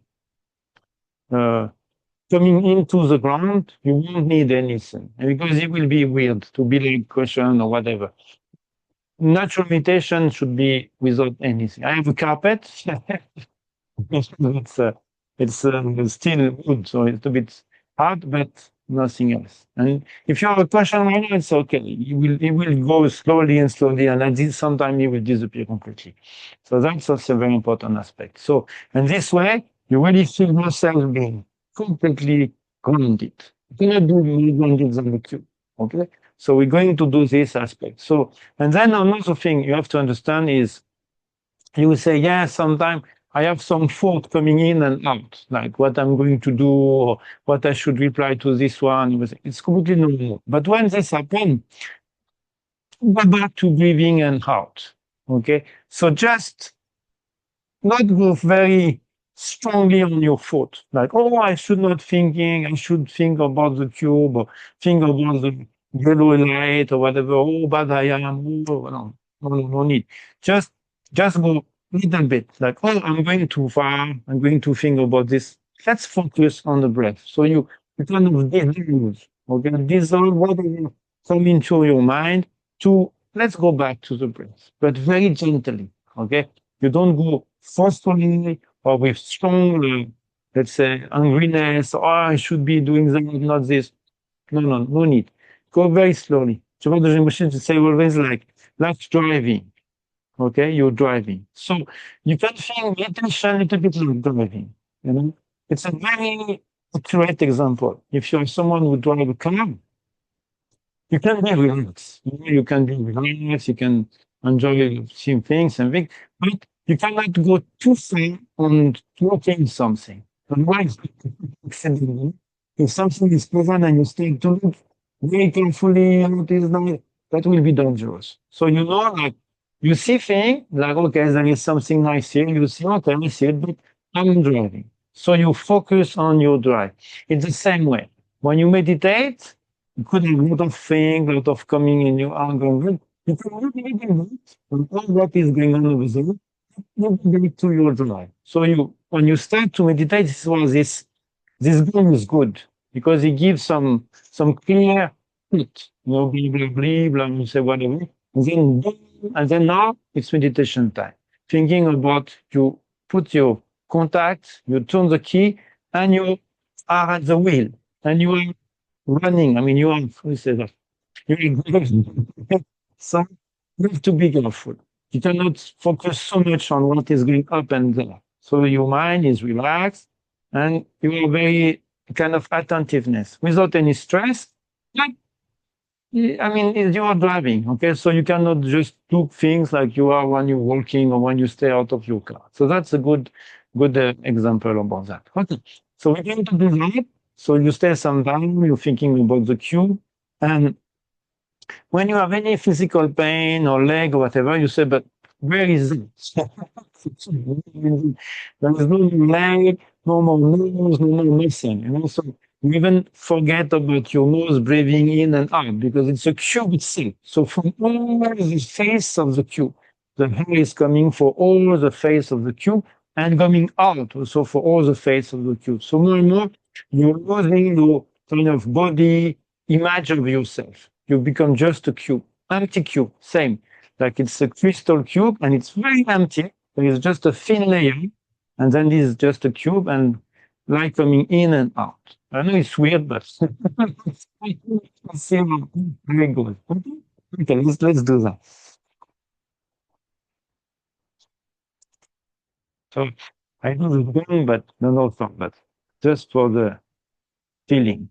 uh, coming into the ground, you won't need anything because it will be weird to be like cushion or whatever. Natural meditation should be without anything. I have a carpet. it's still wood, so it's a bit hard, but nothing else. And if you have a question right now, it's okay. It will go slowly and slowly, and at this sometime it will disappear completely. So that's also a very important aspect. So, and this way, you really feel yourself being completely grounded. You cannot be more grounded than the cube. Okay? So we're going to do this aspect. So, and then another thing you have to understand is you will say, yeah, sometimes I have some thought coming in and out, like what I'm going to do or what I should reply to this one. It's completely normal. But when this happens, go back to breathing and out. Okay. So just not go very strongly on your foot. Like, oh, I should not thinking, I should think about the cube or think about the yellow light or whatever. Oh, bad I am. Oh, no need. Just, just go little bit. Like, oh, I'm going too far. I'm going to think about this. Let's focus on the breath. So you kind of dissolve, okay? Dissolve whatever come into your mind to let's go back to the breath, but very gently, okay? You don't go forcefully or with strong, let's say, angriness. Oh, I should be doing that, not this. No need. Go very slowly. Tu vois, the machine to say always like driving. Okay, you're driving. So you can feel meditation a little bit like driving. You know, it's a very accurate example. If you're someone who drive a car, you can be relaxed. You can be relaxed. You can enjoy seeing things and things, but you cannot go too far on looking something. Otherwise, accidentally, if something is present and you start to look very carefully at what is there, that will be dangerous. So like you see things like okay, there is something nice here. You see, okay, I see it, but I'm driving. So you focus on your drive. It's the same way. When you meditate, you could have a lot of things, a lot of coming in your anger. You can look at it and all what is going on over there, you bring to your drive. So when you start to meditate, this game is good because it gives some clear hit, blah blah blah blah, you say whatever, and then boom, and then now it's meditation time. Thinking about you put your contact, you turn the key, and you are at the wheel, and you are running. I mean, you are, we say that. You are so you have to be careful. You cannot focus so much on what is going up and down. So your mind is relaxed and you are very kind of attentiveness without any stress. Like, I mean, you are driving, okay? So you cannot just do things like you are when you're walking or when you stay out of your car. So that's a good example about that. Okay. So we're going to do that. So you stay some time, you're thinking about the cube, and when you have any physical pain or leg or whatever, you say, but where is it? There is no more leg, no more nose, no more nothing. So you even forget about your nose breathing in and out because it's a cube itself. So from all the face of the cube, the air is coming for all the face of the cube and coming out also for all the face of the cube. So more and more, you're losing your kind of body image of yourself. You become just a cube, empty cube, same. Like it's a crystal cube and it's very empty. There is just a thin layer and then this is just a cube and light coming in and out. I know it's weird, but it's very good. Okay, let's do that. So I do the thing, but no thought, but just for the feeling.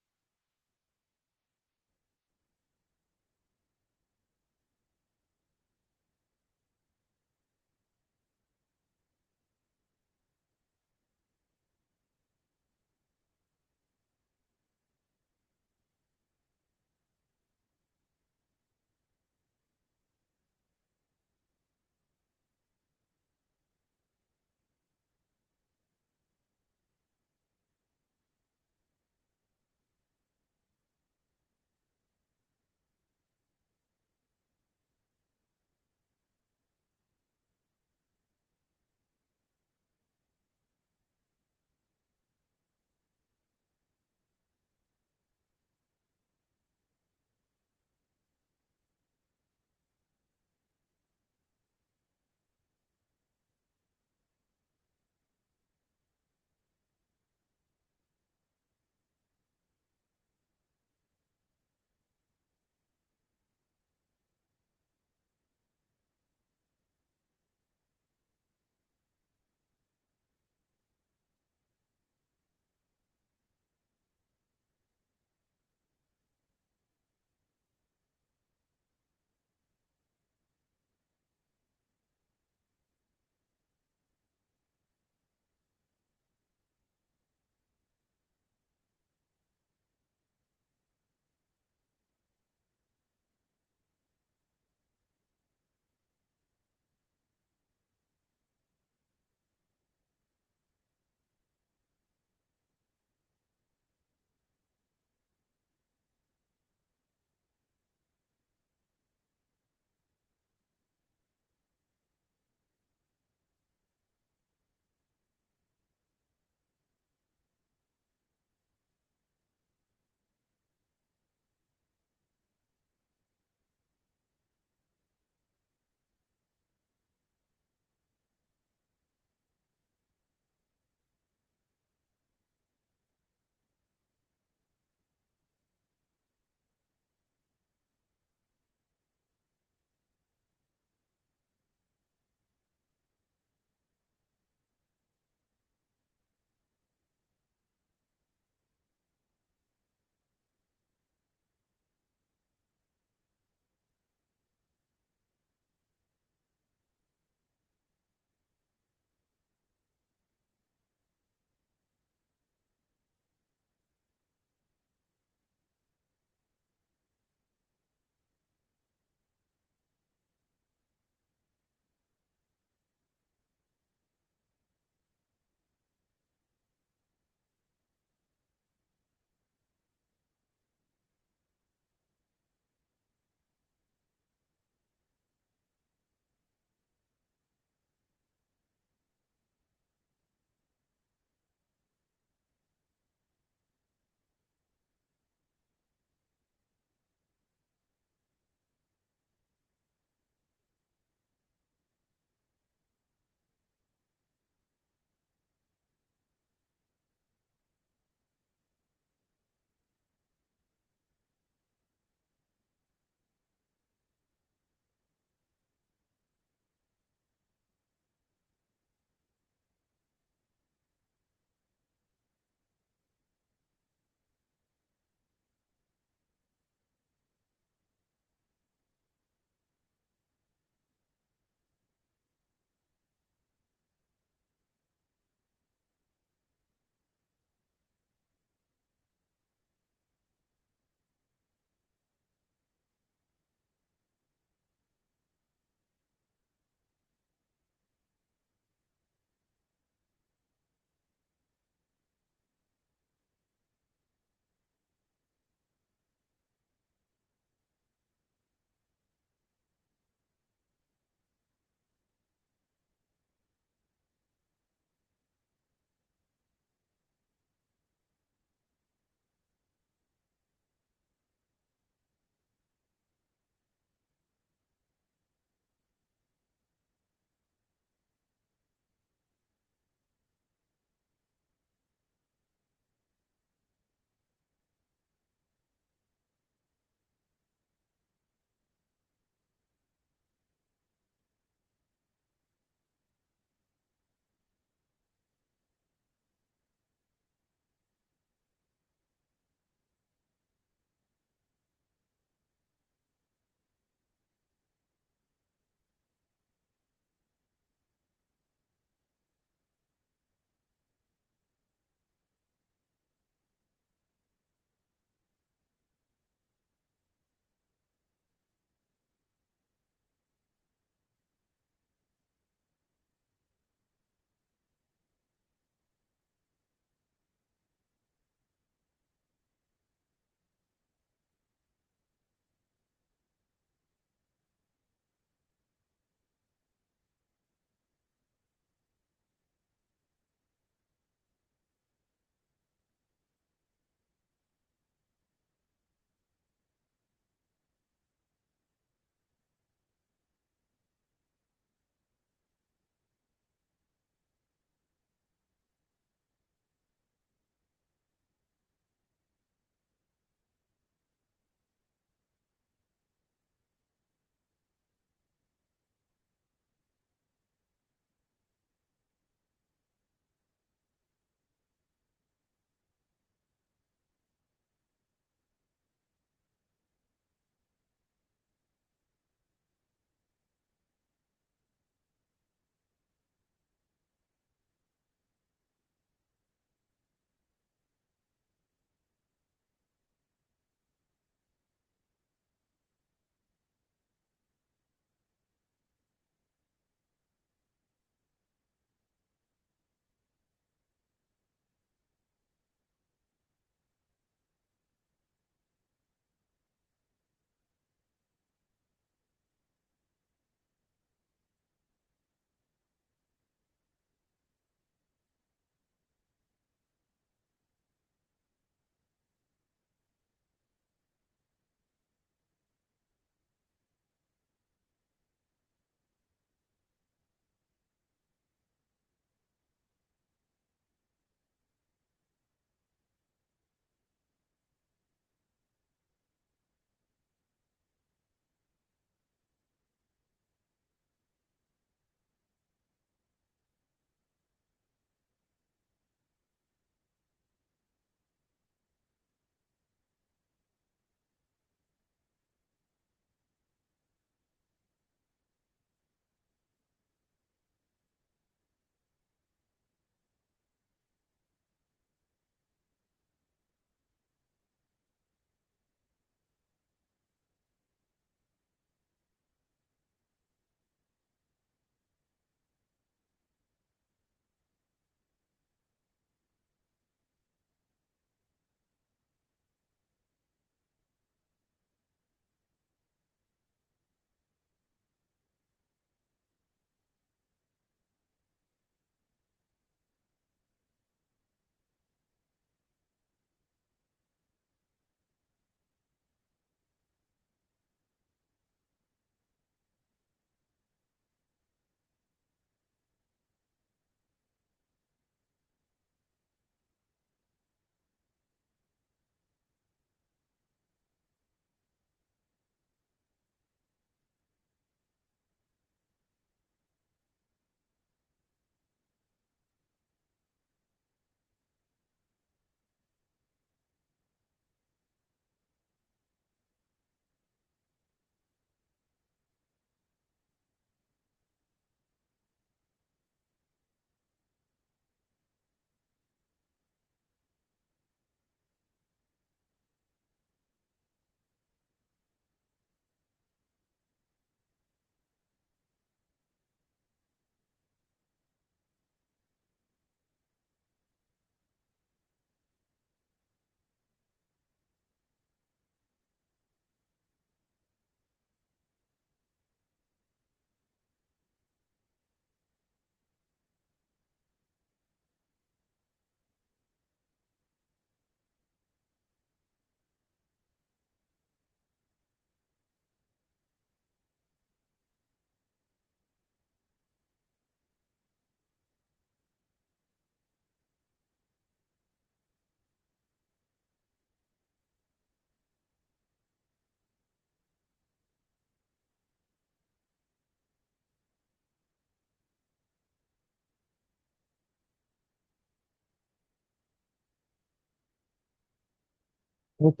Ok.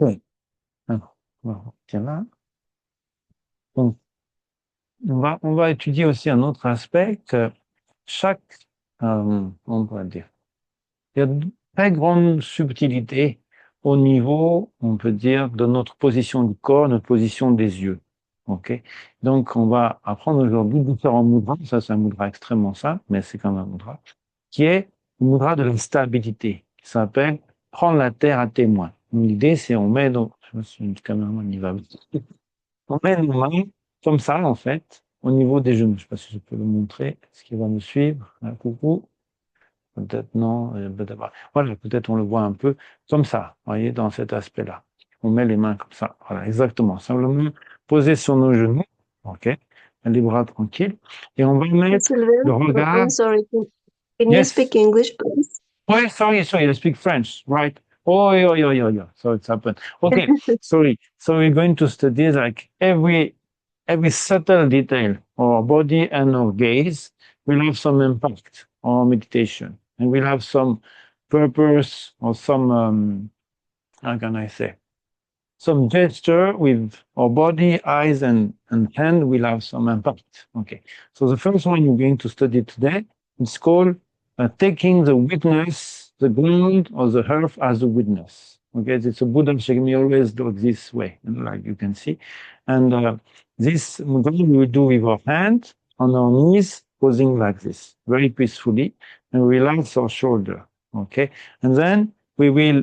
Alors, voilà, tiens là. Donc, on va étudier aussi un autre aspect que chaque, on va dire, il y a de très grandes subtilités au niveau, on peut dire, de notre position du corps, notre position des yeux. OK? Donc, on va apprendre aujourd'hui différents mudras. Ça, c'est un mudra extrêmement simple, mais c'est quand même un mudra, qui est le mudra de la stabilité, qui s'appelle prendre la terre à témoin. L'idée, c'est on met, donc, je sais pas si une caméraman y va. On met nos mains comme ça, en fait, au niveau des genoux. Je ne sais pas si je peux le montrer. Est-ce qu'il va me suivre? Ah, coucou. Peut-être non. Peut-être pas. Voilà, peut-être on le voit un peu comme ça, vous voyez, dans cet aspect-là. On met les mains comme ça. Voilà, exactement. Simplement poser sur nos genoux, OK, les bras tranquilles, et on va mettre le Sylvain, regard. I'm sorry. Can you Yes. speak English, please? Oh, sorry, I speak French, right? Oh, yeah. So it's happened. Okay, sorry. So we're going to study like every subtle detail of our body and our gaze will have some impact on our meditation, and will have some purpose or some how can I say, some gesture with our body, eyes, and hand will have some impact. Okay. So the first one we're going to study today is called taking the witness, the ground or the earth as a witness. Okay. It's a Buddha Shakti always do it this way, like you can see. And this mudra we will do with our hand on our knees, posing like this, very peacefully, and relax our shoulder. Okay. And then we will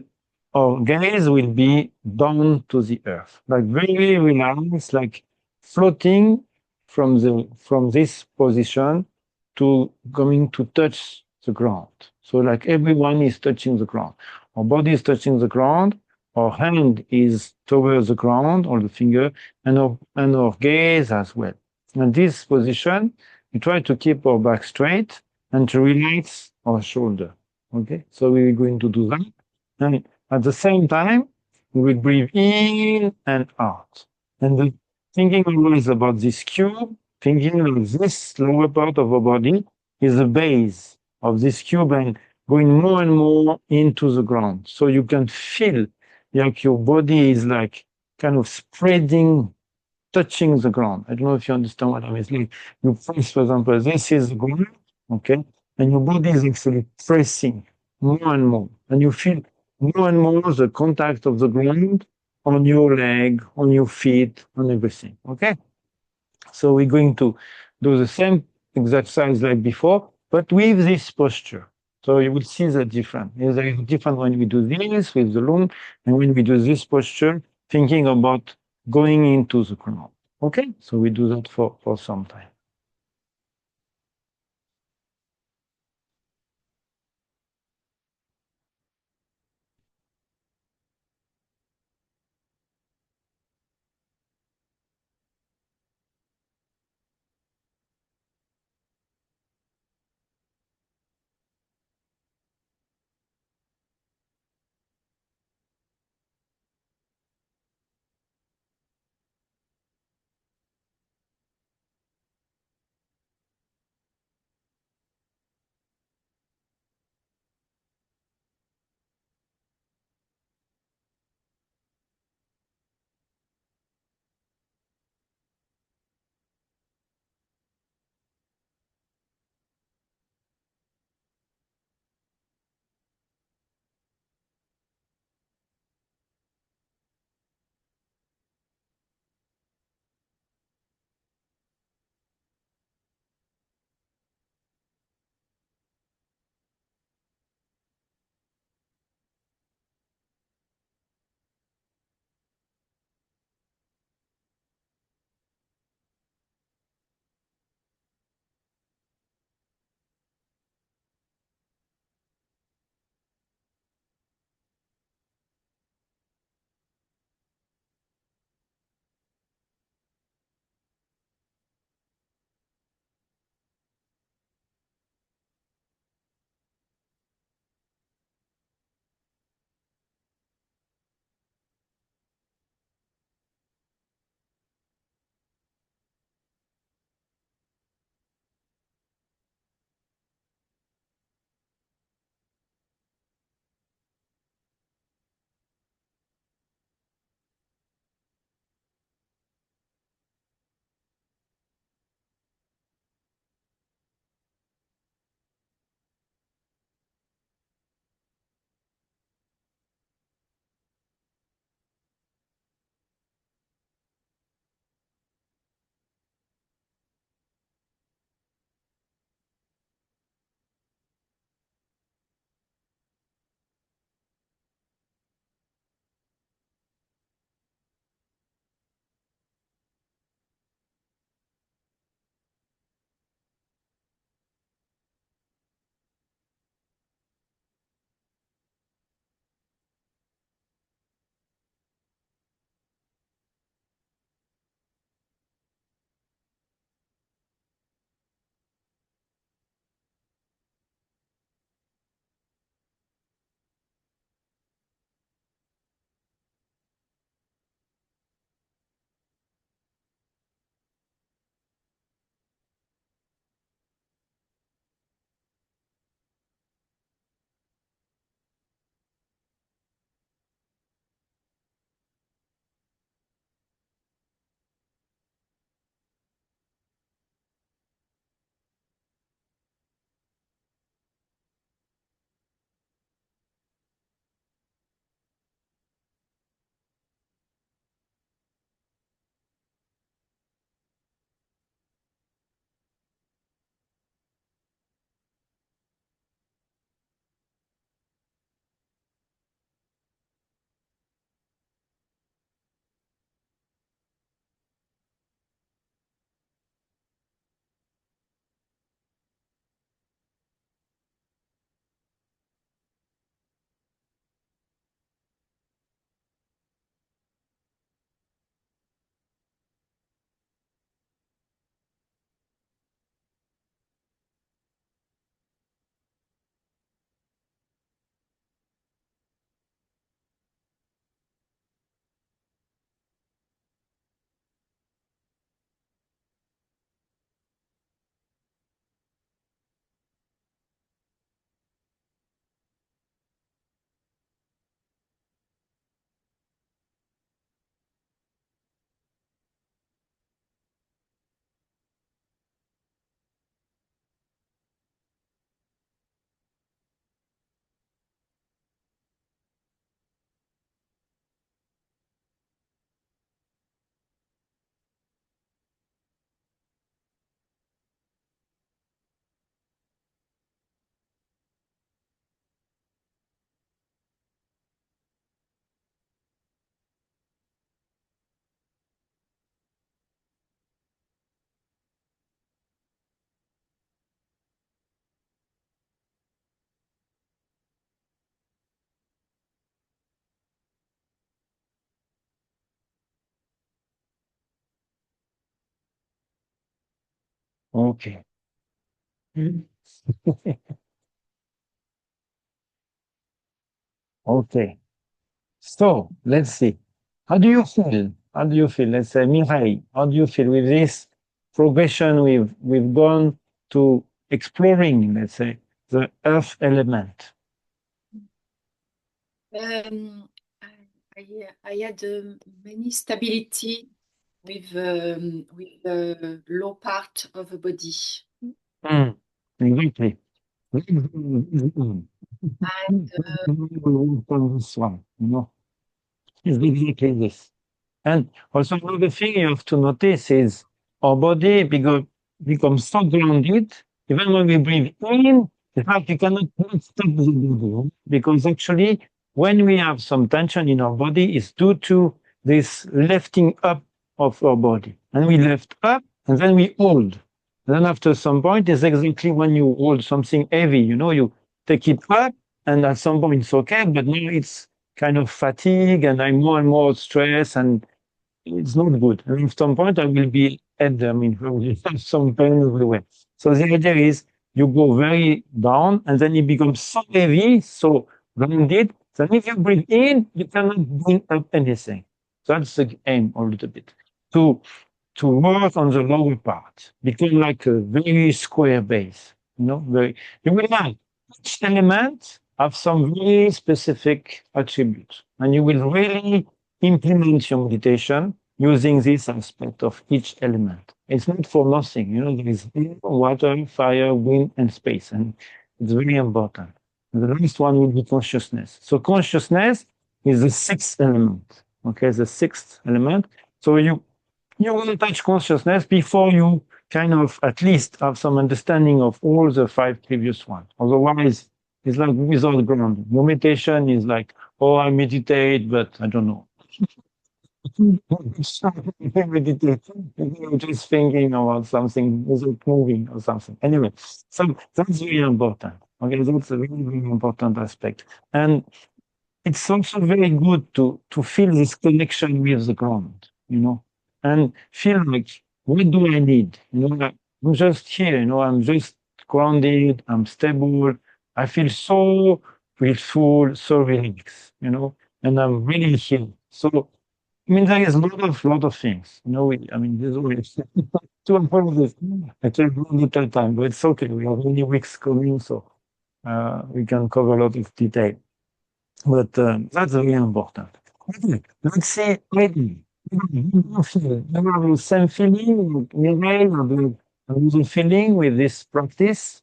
our gaze will be down to the earth, like very relaxed, like floating from this position to going to touch the ground. So like everyone is touching the ground. Our body is touching the ground, our hand is towards the ground, or the finger, and our gaze as well. In this position, we try to keep our back straight and to relax our shoulder. Okay, so we're going to do that. And at the same time, we will breathe in and out. And thinking always about this cube, thinking like this lower part of our body is the base of this cube and going more and more into the ground. So you can feel like your body is like kind of spreading, touching the ground. I don't know if you understand what I mean. It's like you press, for example, this is the ground, okay? And your body is actually pressing more and more. And you feel more and more the contact of the ground on your leg, on your feet, on everything. Okay? So we're going to do the same exercise like before, but with this posture. So you will see the difference. There is a difference when we do this with the lung and when we do this posture, thinking about going into the ground. Okay? So we do that for some time. Okay. Okay. So let's see. How do you feel? How do you feel? Let's say, Mireille, how do you feel with this progression we've gone to exploring, let's say, the earth element? Um, I had many stability with the low part of the body. Mm, exactly. And On this one, it's exactly this. And also another thing you have to notice is our body becomes so grounded, even when we breathe in, in fact, you cannot stop the breathing because actually when we have some tension in our body, it's due to this lifting up of our body. And we lift up and then we hold. And then after some point is exactly when you hold something heavy, you take it up and at some point it's okay, but now it's kind of fatigue and more stress and it's not good. And at some point, I will be at I mean, I will have some pain everywhere. So the idea is you go very down and then it becomes so heavy, so rounded, then if you breathe in, you cannot bring up anything. So that's the aim a little bit. To to work on the lower part, become like a very square base. Very you will have each element have some very specific attributes, and you will really implement your meditation using this aspect of each element. It's not for nothing. There is air, water, fire, wind, and space, and it's very important. And the last one will be consciousness. So consciousness is the sixth element. Okay, the sixth element. So you will touch consciousness before you kind of at least have some understanding of all the five previous ones. Otherwise, it's like without grounding. Your meditation is like, oh, I meditate, but I don't know. Meditate, you're just thinking about something without moving or something. Anyway, so that's really important. Okay, that's a really, really important aspect. And it's also very good to feel this connection with the ground, and feel like, what do I need? I'm just here, I'm just grounded, I'm stable, I feel so peaceful, so relaxed, and I'm really here. So, I mean, there is a lot of things, I mean, there's always to improve this. I take very little time, but it's okay. We have many weeks coming, so we can cover a lot of detail. But that's very important. Okay, let's say maybe you have the same feeling, Mireille, or the feeling with this practice.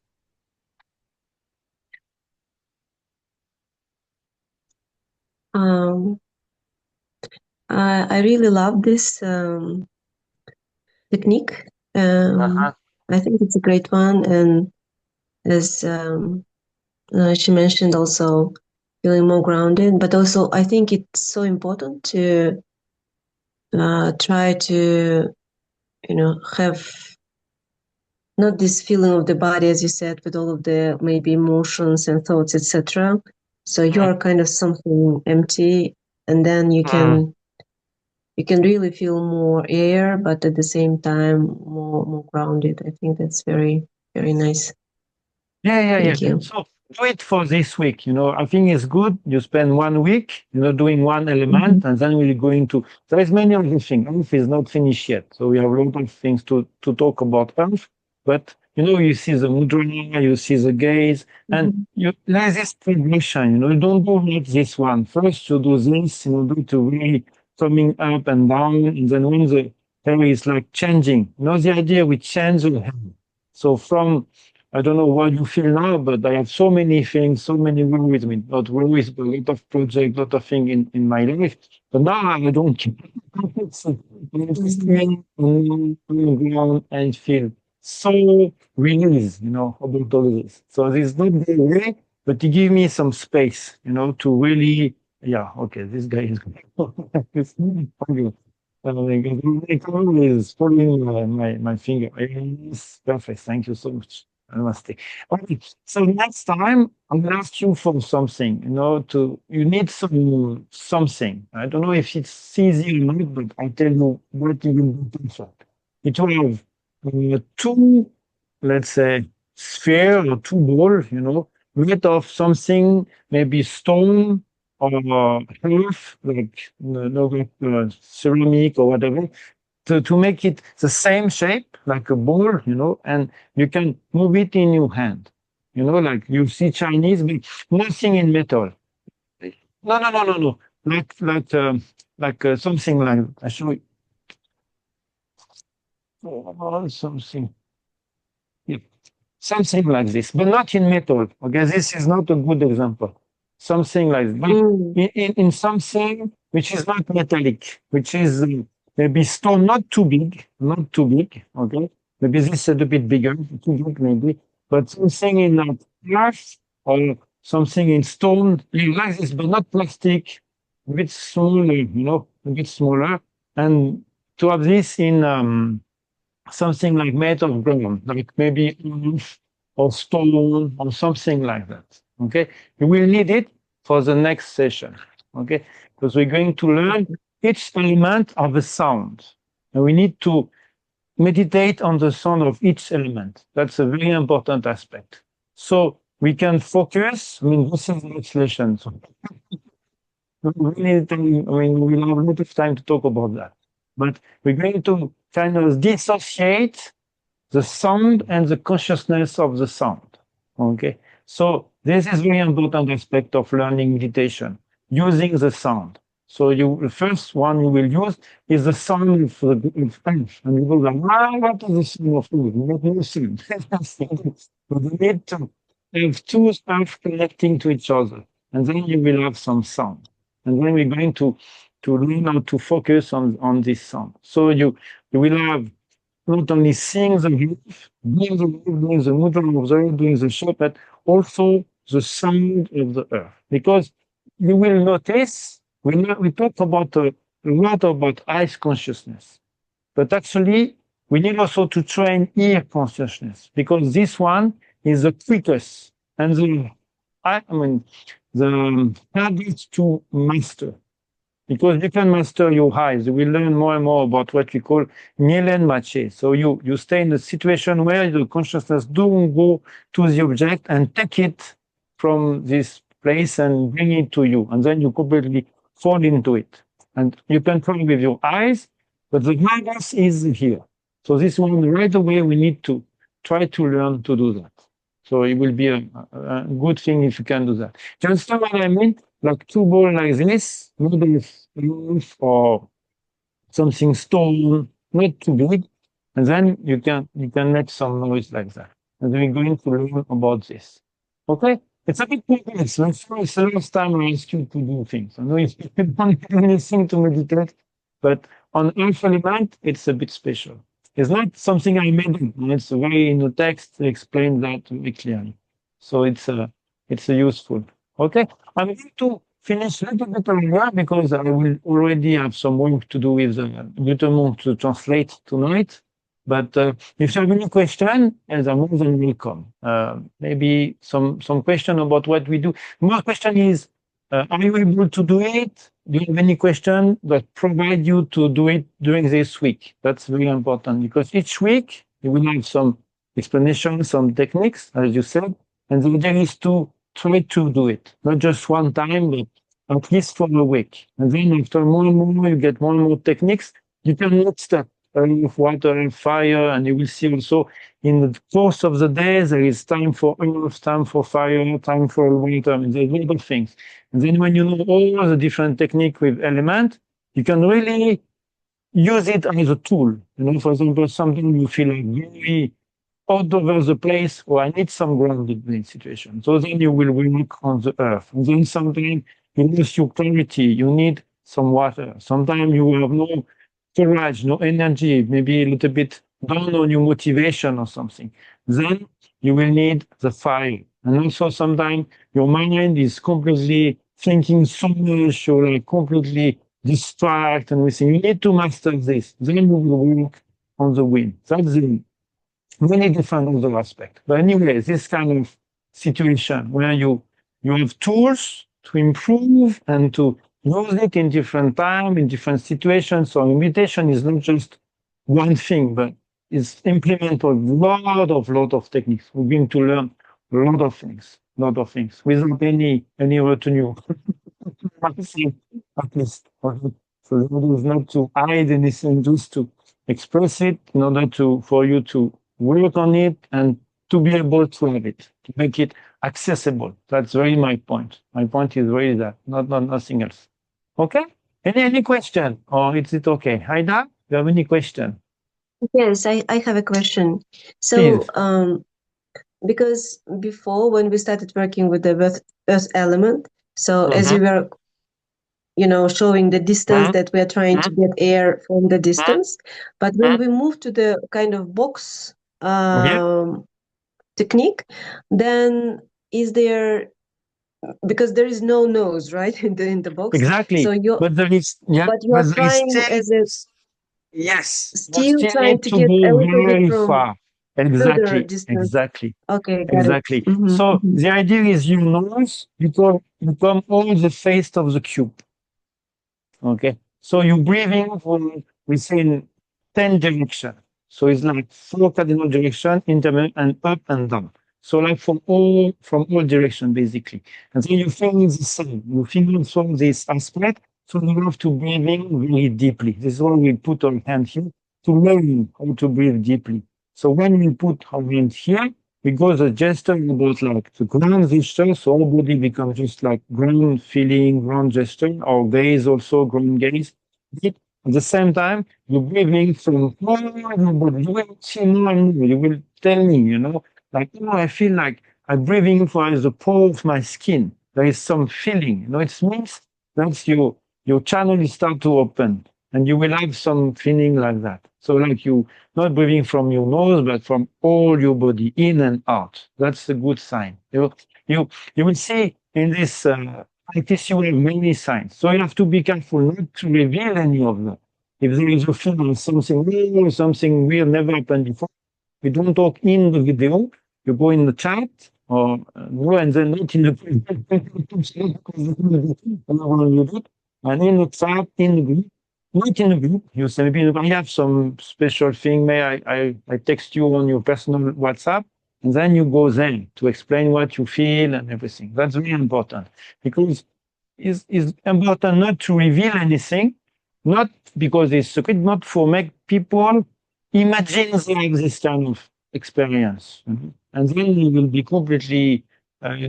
Um, I really love this technique. Uh-huh. I think it's a great one, and as she mentioned, also feeling more grounded. But also, I think it's so important to try to, have not this feeling of the body, as you said, with all of the maybe emotions and thoughts, etc. So you Mm, are kind of something empty, and then you mm. can really feel more air, but at the same time more grounded. I think that's very, very nice. Yeah. Thank you. So do it for this week. I think it's good. You spend 1 week, doing one Mhm. element, and then we're going to. There is many other things. Earth is not finished yet, so we have a lot of things to talk about Earth. But you see the mudra, you see the gaze, and Mhm. there's this progression. You don't do like this one. First, you do this in order to really coming up and down, and then when the hair is like changing. The idea we change the hair. So from I don't know what you feel now, but I have so many things, so many worries. I mean, not worries, but a lot of projects, a lot of things in my life. But now I don't care. So I'm just Mhm. laying on the ground and feel so released, about all this. So this is not the way, but to give me some space, to really, yeah, okay, this guy is okay. The camera is following my finger. It's perfect. Thank you so much. Namaste. Okay, so next time I'm gonna ask you for something. You need something. I don't know if it's easy or not, but I tell you what you will do first. It will have two let's say, sphere or two ball, made of something, maybe stone or earth, like ceramic or whatever, to make it the same shape, like a ball, and you can move it in your hand. Like you see Chinese, but nothing in metal. No, no, no, no, no. Like something like, I show you. Something. Yeah. Something like this, but not in metal. Okay, this is not a good example. Something like this, but in something which is not metallic, which is maybe stone, not too big, not too big. Okay, maybe this is a bit bigger, too big maybe, but something in earth or something in stone like this, but not plastic, a bit smaller, a bit smaller, and to have this in something like made of ground, like maybe earth or stone or something like that. Okay, you will need it for the next session. Okay, because we're going to learn each element of the sound, and we need to meditate on the sound of each element. That's a very important aspect. So we can focus. I mean, this is the next lesson. So we need time, I mean, we'll have a lot of time to talk about that. But we're going to kind of dissociate the sound and the consciousness of the sound. Okay, so this is very important aspect of learning meditation, using the sound. So the first one you will use is the sound of earth, and you will like, what is the sound of earth? Not no sound. But you need to have two earth connecting to each other, and then you will have some sound. And then we're going to learn how to focus on this sound. So you will have not only seeing the roof, doing the roof, doing the movement of the earth, doing the shape, but also the sound of the earth. Because you will notice, we talk about a lot about eyes consciousness, but actually we need also to train ear consciousness, because this one is the quickest and the hardest to master. Because you can master your eyes. We learn more and more about what we call Nielen Mache. So you stay in a situation where the consciousness don't go to the object and take it from this place and bring it to you. And then you completely fall into it. And you can try with your eyes, but the hardest is here. So this one, right away, we need to try to learn to do that. So it will be a good thing if you can do that. Do you understand what I mean? Like two balls like this, not a roof or something stone, not too big, and then you can make some noise like that. And we're going to learn about this. Okay? It's a bit complex. It's the last time I ask you to do things. I know if you don't do anything to meditate, but on earth element, it's a bit special. It's not something I made up. It's very in the text to explain that very clearly. So it's a useful. Okay, I'm going to finish a little bit earlier because I will already have some work to do with Gutemont to translate tonight. But if you have any question, as I'm more than welcome. Maybe some question about what we do. My question is, are you able to do it? Do you have any question that provide you to do it during this week? That's very important because each week you will have some explanation, some techniques, as you said, and the idea is to try to do it, not just one time, but at least for a week. And then after more and more, you get more and more techniques. You can mix that earth, water, and fire, and you will see also in the course of the day, there is time for earth, time for fire, time for water, and there's a lot of things. And then when you know all the different technique with element, you can really use it as a tool. For example, something you feel like very all over the place, or I need some grounded situation. So then you will work on the earth. And then sometimes you lose your clarity, you need some water. Sometimes you have no courage, no energy, maybe a little bit down on your motivation or something. Then you will need the fire. And also sometimes your mind is completely thinking so much or like completely distracted and everything. You need to master this. Then you will work on the wind. That's the many different other aspects. But anyway, this kind of situation where you have tools to improve and to use it in different time, in different situations. So meditation is not just one thing, but is implement a lot of techniques. We're going to learn a lot of things without any retinue. At least. Okay. So the idea is not to hide anything, just to express it in order for you to work on it and to be able to have it, to make it accessible. That's really my point. My point is really that, not nothing else. Okay? Any question? Or is it okay? Haida, you have any question? Yes, I have a question. So, Please. because before when we started working with the earth element, so as you were, showing the distance that we are trying to get air from the distance, but when we move to the kind of box Yeah, technique, then is there, because there is no nose, right, in the box, so exactly. But there is, yeah, but you are but there is trying still, as a yes, you still still trying need to to get a go little bit very from far. further Exactly, distance. exactly. Okay, got it. Exactly. So the idea is your nose become all the face of the cube. Okay. So you breathe in from within 10 direction. So it's like four cardinal direction, intermittent and up and down. So like from all direction basically. And then you feel the same. You feel also this aspect. So you have to breathe in very deeply. This is why we put our hand here to learn how to breathe deeply. So when we put our hand here, because the gesture about like the ground gesture, so our body becomes just like ground feeling, ground gesture, or gaze also, ground gaze. But at the same time, you're breathing from all your body. You will see more and more. You will tell me, like, I feel like I'm breathing for the pore of my skin. There is some feeling, it means that's your channel is start to open and you will have some feeling like that. So like you not breathing from your nose, but from all your body, in and out. That's a good sign. You will see in this practice, you have many signs. So you have to be careful not to reveal any of them. If there is a feeling something new, something weird, never happened before, we don't talk in the video. You go in the chat or and then not in the and in the chat in the group. Not in the group. You say maybe I have some special thing. May I text you on your personal WhatsApp, and then you go there to explain what you feel and everything. That's really important because it's important not to reveal anything, not because it's secret, not for make people imagine they have this kind of experience. And then it will be completely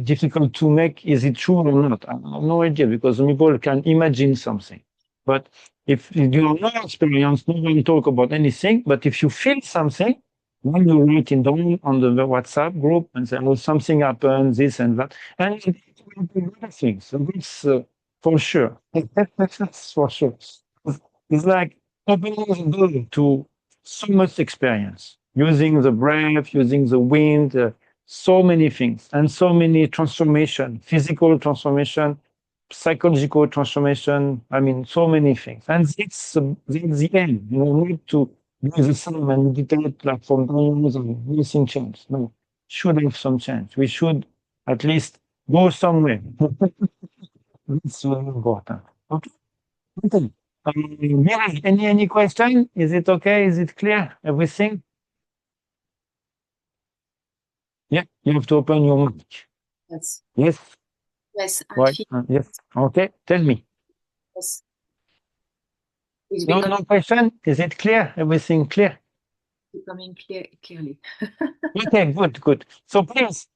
difficult to make, is it true or not? I have no idea because people can imagine something. But if you have no experience, no one talk about anything, but if you feel something, then you write it down on the WhatsApp group and say, oh, something happened, this and that. And it will be other things. So that's for sure. That's for sure. It's like opening the door to so much experience, using the breath, using the wind, so many things, and so many transformation, physical transformation, psychological transformation. I mean, so many things. And that's the end. Not to do the same and meditate like for years and nothing change. No, should have some change. We should at least go somewhere. That's very important. Okay. Okay. Mary, any question? Is it okay? Is it clear? Everything? Yeah, you have to open your mic. Yes. Yes. Yes, I Why? feel Yes. Okay. Tell me. yes. It's No, no question. Is it clear? Everything clear? becoming clearly. Okay, good, good. So please,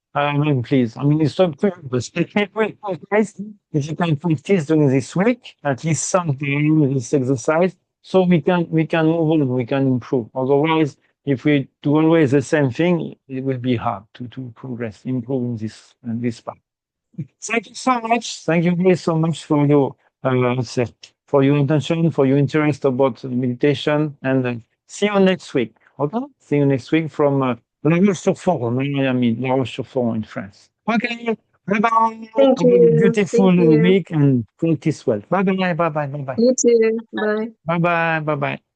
please, it's so clear, but guys, if you can practice during this week, at least some time this exercise, so we can move on, we can improve. Otherwise, if we do always the same thing, it will be hard to progress, improve in this part. Thank you so much. Thank you very so much for your for your attention, for your interest about meditation, and see you next week. Okay, see you next week from La Roche-sur-Foron, Miami, La Roche-sur-Foron in France. Okay, bye bye. Thank Have a you. beautiful Thank you. week and practice well. Bye bye. Bye bye. Bye bye. You too. Bye. Bye bye. Bye bye.